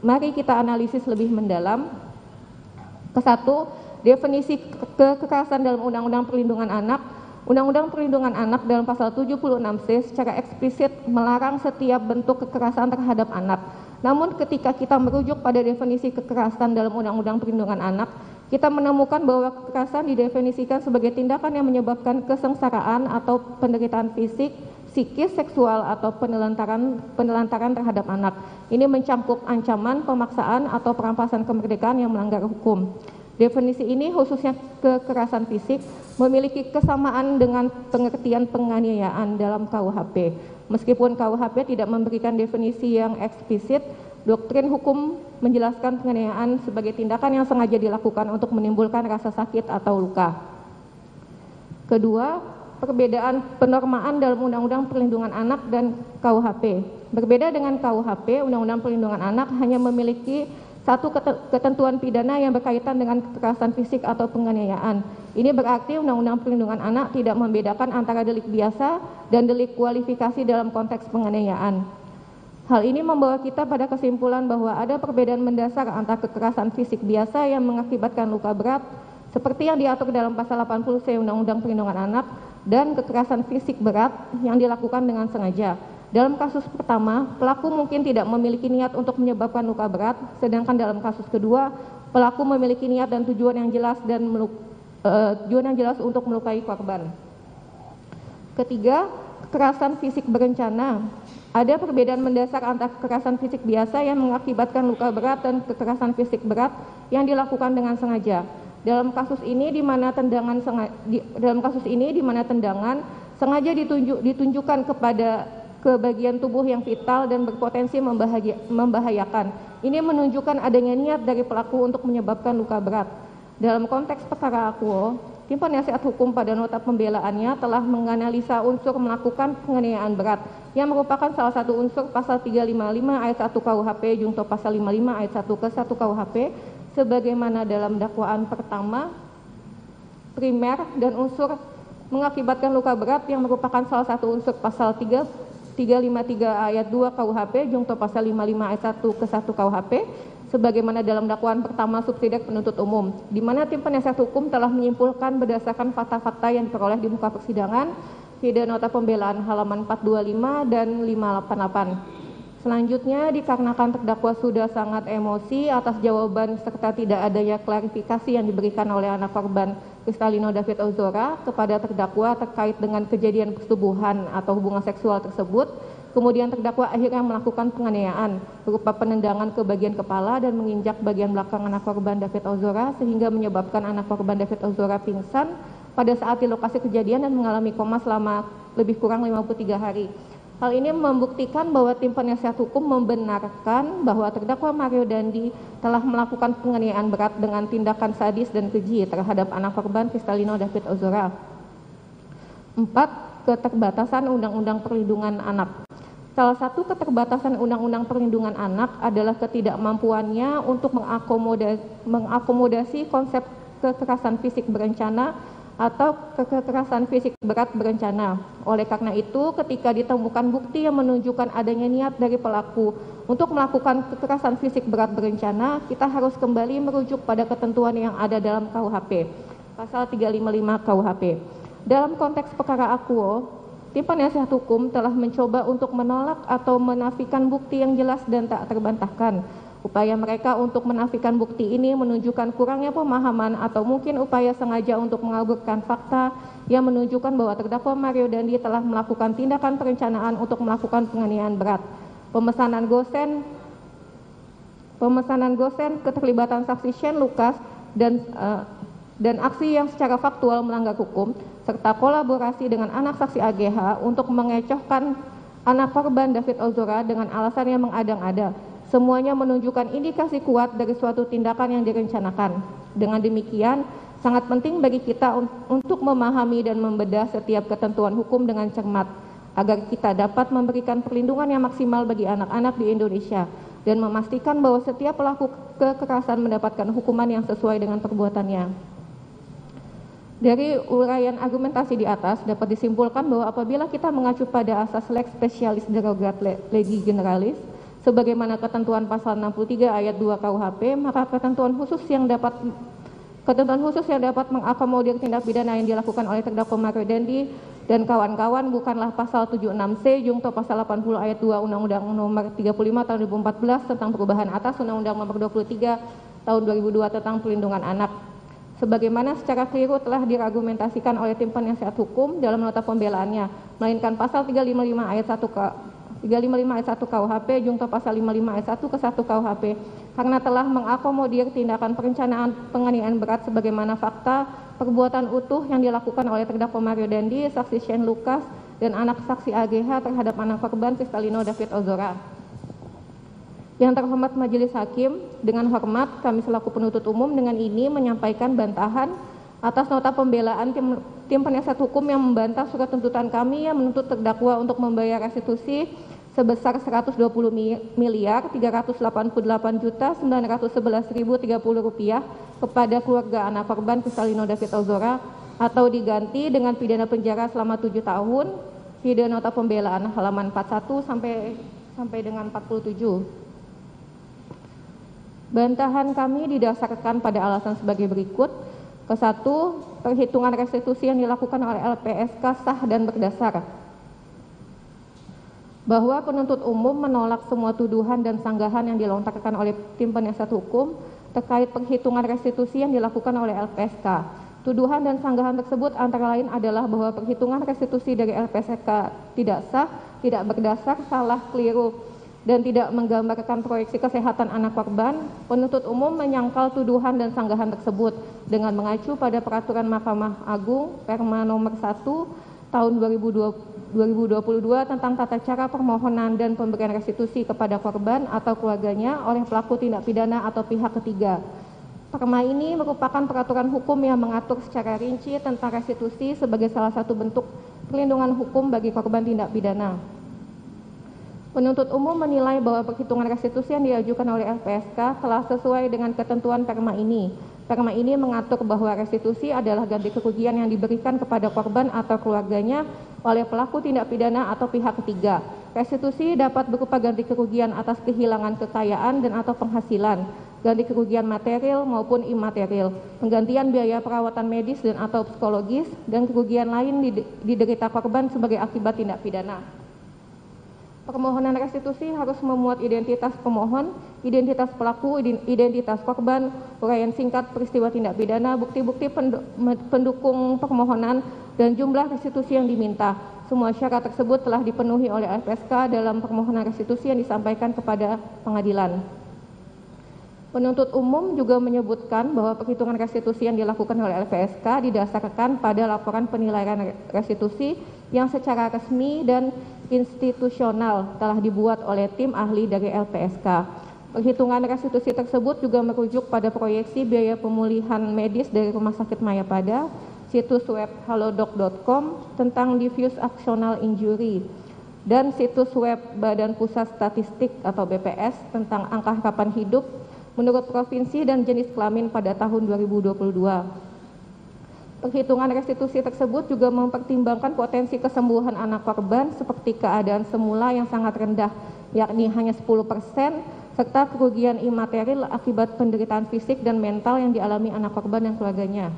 Mari kita analisis lebih mendalam. Kesatu, definisi kekerasan dalam Undang-Undang Perlindungan Anak. Undang-Undang Perlindungan Anak dalam pasal 76C secara eksplisit melarang setiap bentuk kekerasan terhadap anak. Namun ketika kita merujuk pada definisi kekerasan dalam Undang-Undang Perlindungan Anak, kita menemukan bahwa kekerasan didefinisikan sebagai tindakan yang menyebabkan kesengsaraan atau penderitaan fisik, psikis, seksual, atau penelantaran terhadap anak. Ini mencakup ancaman, pemaksaan, atau perampasan kemerdekaan yang melanggar hukum. Definisi ini khususnya kekerasan fisik memiliki kesamaan dengan pengertian penganiayaan dalam KUHP. Meskipun KUHP tidak memberikan definisi yang eksplisit, doktrin hukum menjelaskan penganiayaan sebagai tindakan yang sengaja dilakukan untuk menimbulkan rasa sakit atau luka. Kedua, perbedaan penormaan dalam Undang-Undang Perlindungan Anak dan KUHP. Berbeda dengan KUHP, Undang-Undang Perlindungan Anak hanya memiliki satu ketentuan pidana yang berkaitan dengan kekerasan fisik atau penganiayaan. Ini berarti Undang-Undang Perlindungan Anak tidak membedakan antara delik biasa dan delik kualifikasi dalam konteks penganiayaan. Hal ini membawa kita pada kesimpulan bahwa ada perbedaan mendasar antara kekerasan fisik biasa yang mengakibatkan luka berat, seperti yang diatur dalam pasal 80C Undang-Undang Perlindungan Anak, dan kekerasan fisik berat yang dilakukan dengan sengaja. Dalam kasus pertama, pelaku mungkin tidak memiliki niat untuk menyebabkan luka berat, sedangkan dalam kasus kedua, pelaku memiliki niat dan tujuan yang jelas untuk melukai korban. Ketiga, kekerasan fisik berencana. Ada perbedaan mendasar antara kekerasan fisik biasa yang mengakibatkan luka berat dan kekerasan fisik berat yang dilakukan dengan sengaja. Dalam kasus ini di mana tendangan sengaja ditunjukkan ke bagian tubuh yang vital dan berpotensi membahayakan. Ini menunjukkan adanya niat dari pelaku untuk menyebabkan luka berat. Dalam konteks perkara akuo, tim penasihat hukum pada nota pembelaannya telah menganalisa unsur melakukan penganiayaan berat yang merupakan salah satu unsur pasal 355 ayat 1 KUHP junto pasal 55 ayat 1 ke 1 KUHP sebagaimana dalam dakwaan pertama primer dan unsur mengakibatkan luka berat yang merupakan salah satu unsur pasal 353 ayat 2 KUHP junto pasal 55 ayat 1 ke 1 KUHP sebagaimana dalam dakwaan pertama subsidiar penuntut umum, di mana tim penasihat hukum telah menyimpulkan berdasarkan fakta-fakta yang diperoleh di muka persidangan, pada nota pembelaan halaman 425 dan 588. Selanjutnya, dikarenakan terdakwa sudah sangat emosi atas jawaban serta tidak adanya klarifikasi yang diberikan oleh anak korban Kristalino David Ozora kepada terdakwa terkait dengan kejadian persetubuhan atau hubungan seksual tersebut, kemudian terdakwa akhirnya melakukan penganiayaan berupa penendangan ke bagian kepala dan menginjak bagian belakang anak korban David Ozora sehingga menyebabkan anak korban David Ozora pingsan pada saat di lokasi kejadian dan mengalami koma selama lebih kurang 53 hari. Hal ini membuktikan bahwa tim penasihat hukum membenarkan bahwa terdakwa Mario Dandi telah melakukan penganiayaan berat dengan tindakan sadis dan keji terhadap anak korban Kristalino David Ozora. 4. Keterbatasan Undang-Undang Perlindungan Anak. Salah satu keterbatasan Undang-Undang Perlindungan Anak adalah ketidakmampuannya untuk mengakomodasi konsep kekerasan fisik berencana atau kekerasan fisik berat berencana. Oleh karena itu, ketika ditemukan bukti yang menunjukkan adanya niat dari pelaku untuk melakukan kekerasan fisik berat berencana, kita harus kembali merujuk pada ketentuan yang ada dalam KUHP, pasal 355 KUHP. Dalam konteks perkara akuo, tim penasihat hukum telah mencoba untuk menolak atau menafikan bukti yang jelas dan tak terbantahkan. Upaya mereka untuk menafikan bukti ini menunjukkan kurangnya pemahaman atau mungkin upaya sengaja untuk mengaburkan fakta yang menunjukkan bahwa terdakwa Mario Dandi telah melakukan tindakan perencanaan untuk melakukan penganiayaan berat. Pemesanan gosen, keterlibatan saksi Shane Lucas dan aksi yang secara faktual melanggar hukum serta kolaborasi dengan anak saksi AGH untuk mengecohkan anak korban David Ozora dengan alasan yang mengada-ngada. Semuanya menunjukkan indikasi kuat dari suatu tindakan yang direncanakan. Dengan demikian, sangat penting bagi kita untuk memahami dan membedah setiap ketentuan hukum dengan cermat, agar kita dapat memberikan perlindungan yang maksimal bagi anak-anak di Indonesia, dan memastikan bahwa setiap pelaku kekerasan mendapatkan hukuman yang sesuai dengan perbuatannya. Dari uraian argumentasi di atas, dapat disimpulkan bahwa apabila kita mengacu pada asas lex specialis derogat legi generalis, sebagaimana ketentuan pasal 63 ayat 2 KUHP, maka ketentuan khusus yang dapat mengakomodir tindak pidana yang dilakukan oleh terdakwa Mario Dandi dan kawan-kawan bukanlah pasal 76C jungto pasal 80 ayat 2 Undang-Undang Nomor 35 tahun 2014 tentang perubahan atas Undang-Undang Nomor 23 tahun 2002 tentang Perlindungan Anak. Sebagaimana secara keliru telah diargumentasikan oleh tim penasihat hukum dalam nota pembelaannya, melainkan pasal 355 ayat 1 KUHP jungto pasal 55 ayat 1 ke 1 KUHP karena telah mengakomodir tindakan perencanaan penganiayaan berat sebagaimana fakta perbuatan utuh yang dilakukan oleh terdakwa Mario Dandi, saksi Shane Lucas, dan anak saksi AGH terhadap anak korban Kristalino David Ozora. Yang terhormat Majelis Hakim, dengan hormat kami selaku penuntut umum dengan ini menyampaikan bantahan atas nota pembelaan tim penasihat hukum yang membantah surat tuntutan kami yang menuntut terdakwa untuk membayar restitusi sebesar 120.388.911.030 rupiah kepada keluarga anak korban Kristalino David Ozora atau diganti dengan pidana penjara selama 7 tahun. Pidana nota pembelaan halaman 41 sampai dengan 47. Bantahan kami didasarkan pada alasan sebagai berikut. Ke-1, perhitungan restitusi yang dilakukan oleh LPSK sah dan berdasar. Bahwa penuntut umum menolak semua tuduhan dan sanggahan yang dilontarkan oleh tim penasihat hukum terkait perhitungan restitusi yang dilakukan oleh LPSK. Tuduhan dan sanggahan tersebut antara lain adalah bahwa perhitungan restitusi dari LPSK tidak sah, tidak berdasar, salah, keliru, dan tidak menggambarkan proyeksi kesehatan anak korban. Penuntut umum menyangkal tuduhan dan sanggahan tersebut dengan mengacu pada Peraturan Mahkamah Agung Perma Nomor 1 Tahun 2022 tentang tata cara permohonan dan pemberian restitusi kepada korban atau keluarganya oleh pelaku tindak pidana atau pihak ketiga. Perma ini merupakan peraturan hukum yang mengatur secara rinci tentang restitusi sebagai salah satu bentuk perlindungan hukum bagi korban tindak pidana. Penuntut umum menilai bahwa perhitungan restitusi yang diajukan oleh LPSK telah sesuai dengan ketentuan Perma ini. Perma ini mengatur bahwa restitusi adalah ganti kerugian yang diberikan kepada korban atau keluarganya oleh pelaku tindak pidana atau pihak ketiga. Restitusi dapat berupa ganti kerugian atas kehilangan kekayaan dan atau penghasilan, ganti kerugian material maupun imaterial, penggantian biaya perawatan medis dan atau psikologis, dan kerugian lain diderita korban sebagai akibat tindak pidana. Permohonan restitusi harus memuat identitas pemohon, identitas pelaku, identitas korban, uraian singkat peristiwa tindak pidana, bukti-bukti pendukung permohonan, dan jumlah restitusi yang diminta. Semua syarat tersebut telah dipenuhi oleh LPSK dalam permohonan restitusi yang disampaikan kepada pengadilan. Penuntut umum juga menyebutkan bahwa perhitungan restitusi yang dilakukan oleh LPSK didasarkan pada laporan penilaian restitusi yang secara resmi dan institusional telah dibuat oleh tim ahli dari LPSK. Perhitungan restitusi tersebut juga merujuk pada proyeksi biaya pemulihan medis dari Rumah Sakit Mayapada, situs web halodoc.com tentang diffuse axonal injury, dan situs web Badan Pusat Statistik atau BPS tentang angka harapan hidup menurut provinsi dan jenis kelamin pada tahun 2022. Perhitungan restitusi tersebut juga mempertimbangkan potensi kesembuhan anak korban seperti keadaan semula yang sangat rendah, yakni hanya 10%, serta kerugian imaterial akibat penderitaan fisik dan mental yang dialami anak korban dan keluarganya.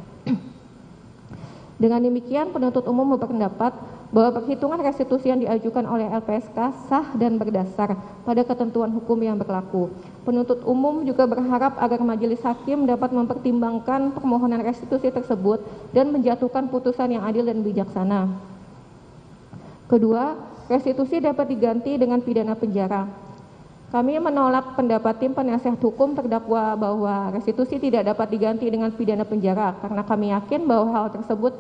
Dengan demikian, penuntut umum berpendapat bahwa perhitungan restitusi yang diajukan oleh LPSK sah dan berdasar pada ketentuan hukum yang berlaku. Penuntut umum juga berharap agar majelis hakim dapat mempertimbangkan permohonan restitusi tersebut dan menjatuhkan putusan yang adil dan bijaksana. Kedua, restitusi dapat diganti dengan pidana penjara. Kami menolak pendapat tim penasihat hukum terdakwa bahwa restitusi tidak dapat diganti dengan pidana penjara karena kami yakin bahwa hal tersebut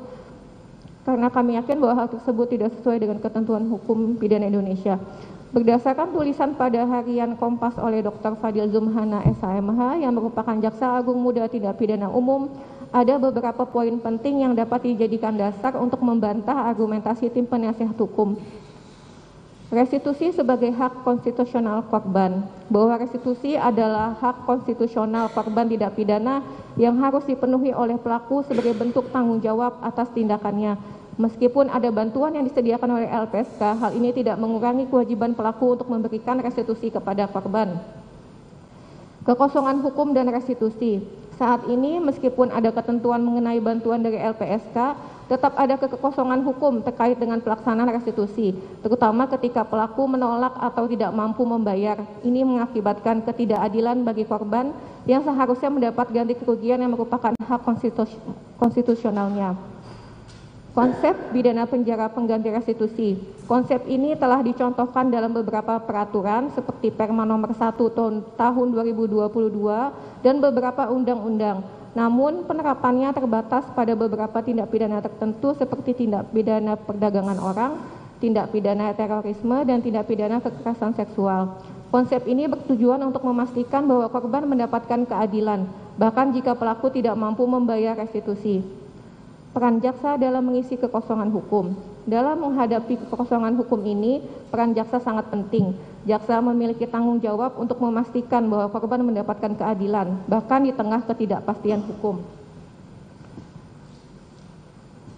tidak sesuai dengan ketentuan hukum pidana Indonesia. Berdasarkan tulisan pada harian Kompas oleh Dr. Fadil Zumhana SHMH yang merupakan Jaksa Agung Muda Tindak Pidana Umum, ada beberapa poin penting yang dapat dijadikan dasar untuk membantah argumentasi tim penasihat hukum. Restitusi sebagai hak konstitusional korban, bahwa restitusi adalah hak konstitusional korban tindak pidana yang harus dipenuhi oleh pelaku sebagai bentuk tanggung jawab atas tindakannya. Meskipun ada bantuan yang disediakan oleh LPSK, hal ini tidak mengurangi kewajiban pelaku untuk memberikan restitusi kepada korban. Kekosongan hukum dan restitusi. Saat ini meskipun ada ketentuan mengenai bantuan dari LPSK, tetap ada kekosongan hukum terkait dengan pelaksanaan restitusi, terutama ketika pelaku menolak atau tidak mampu membayar. Ini mengakibatkan ketidakadilan bagi korban yang seharusnya mendapat ganti kerugian yang merupakan hak konstitusionalnya. Konsep pidana penjara pengganti restitusi. Konsep ini telah dicontohkan dalam beberapa peraturan seperti Perma nomor 1 tahun 2022 dan beberapa undang-undang. Namun penerapannya terbatas pada beberapa tindak pidana tertentu seperti tindak pidana perdagangan orang, tindak pidana terorisme, dan tindak pidana kekerasan seksual. Konsep ini bertujuan untuk memastikan bahwa korban mendapatkan keadilan, bahkan jika pelaku tidak mampu membayar restitusi. Peran jaksa dalam mengisi kekosongan hukum. Dalam menghadapi kekosongan hukum ini, peran jaksa sangat penting. Jaksa memiliki tanggung jawab untuk memastikan bahwa korban mendapatkan keadilan, bahkan di tengah ketidakpastian hukum.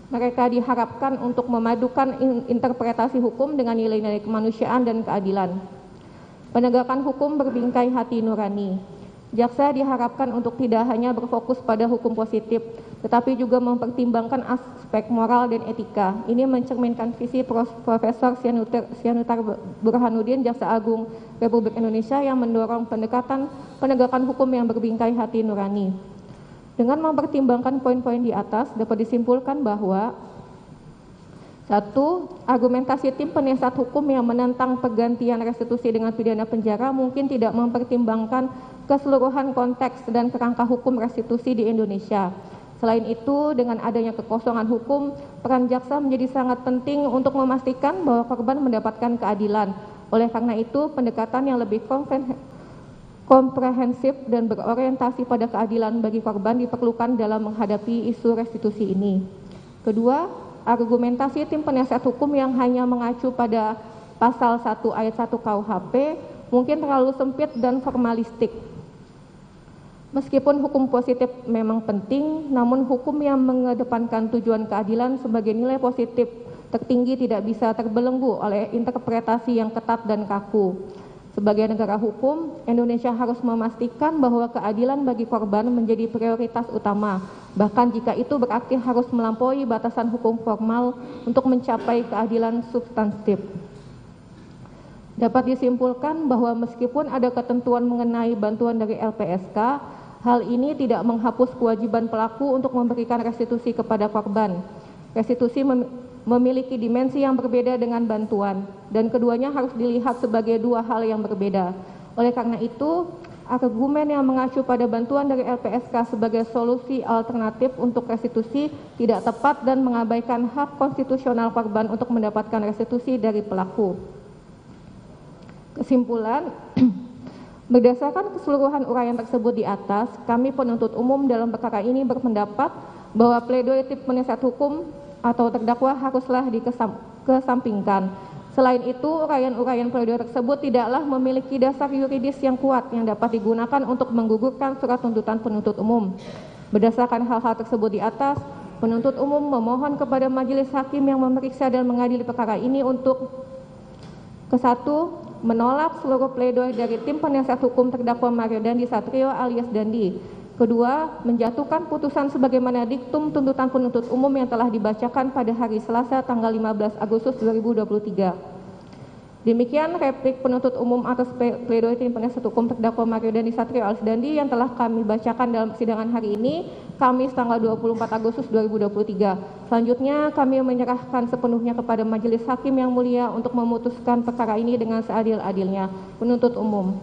Mereka diharapkan untuk memadukan interpretasi hukum dengan nilai-nilai kemanusiaan dan keadilan. Penegakan hukum berbingkai hati nurani. Jaksa diharapkan untuk tidak hanya berfokus pada hukum positif, tetapi juga mempertimbangkan aspek moral dan etika. Ini mencerminkan visi Profesor Sianutar Burhanuddin, Jaksa Agung Republik Indonesia, yang mendorong penegakan hukum yang berbingkai hati nurani. Dengan mempertimbangkan poin-poin di atas, dapat disimpulkan bahwa 1. Argumentasi tim penasihat hukum yang menentang pergantian restitusi dengan pidana penjara mungkin tidak mempertimbangkan keseluruhan konteks dan kerangka hukum restitusi di Indonesia. Selain itu, dengan adanya kekosongan hukum, peran jaksa menjadi sangat penting untuk memastikan bahwa korban mendapatkan keadilan. Oleh karena itu, pendekatan yang lebih komprehensif dan berorientasi pada keadilan bagi korban diperlukan dalam menghadapi isu restitusi ini. Kedua, argumentasi tim penasihat hukum yang hanya mengacu pada pasal 1 ayat 1 KUHP mungkin terlalu sempit dan formalistik. Meskipun hukum positif memang penting, namun hukum yang mengedepankan tujuan keadilan sebagai nilai positif tertinggi tidak bisa terbelenggu oleh interpretasi yang ketat dan kaku. Sebagai negara hukum, Indonesia harus memastikan bahwa keadilan bagi korban menjadi prioritas utama, bahkan jika itu berarti harus melampaui batasan hukum formal untuk mencapai keadilan substantif. Dapat disimpulkan bahwa meskipun ada ketentuan mengenai bantuan dari LPSK, hal ini tidak menghapus kewajiban pelaku untuk memberikan restitusi kepada korban. Restitusi memiliki dimensi yang berbeda dengan bantuan, dan keduanya harus dilihat sebagai dua hal yang berbeda. Oleh karena itu, argumen yang mengacu pada bantuan dari LPSK sebagai solusi alternatif untuk restitusi tidak tepat dan mengabaikan hak konstitusional korban untuk mendapatkan restitusi dari pelaku. Kesimpulan, berdasarkan keseluruhan uraian tersebut di atas, kami penuntut umum dalam perkara ini berpendapat bahwa pledoi tim penasihat hukum atau terdakwa haruslah dikesampingkan. Selain itu, uraian-uraian pledoi tersebut tidaklah memiliki dasar yuridis yang kuat yang dapat digunakan untuk menggugurkan surat tuntutan penuntut umum. Berdasarkan hal-hal tersebut di atas, penuntut umum memohon kepada majelis hakim yang memeriksa dan mengadili perkara ini untuk ke-1, menolak seluruh pledoi dari tim penasihat hukum terdakwa Mario Dandi Satrio alias Dandi. Kedua, menjatuhkan putusan sebagaimana diktum tuntutan penuntut umum yang telah dibacakan pada hari Selasa tanggal 15 Agustus 2023. Demikian replik penuntut umum atas pledoi tim penasihat hukum terdakwa Mario Dandi Satrio alias Dandi yang telah kami bacakan dalam persidangan hari ini, Kamis tanggal 24 Agustus 2023. Selanjutnya, kami menyerahkan sepenuhnya kepada majelis hakim yang mulia untuk memutuskan perkara ini dengan seadil-adilnya. Penuntut umum.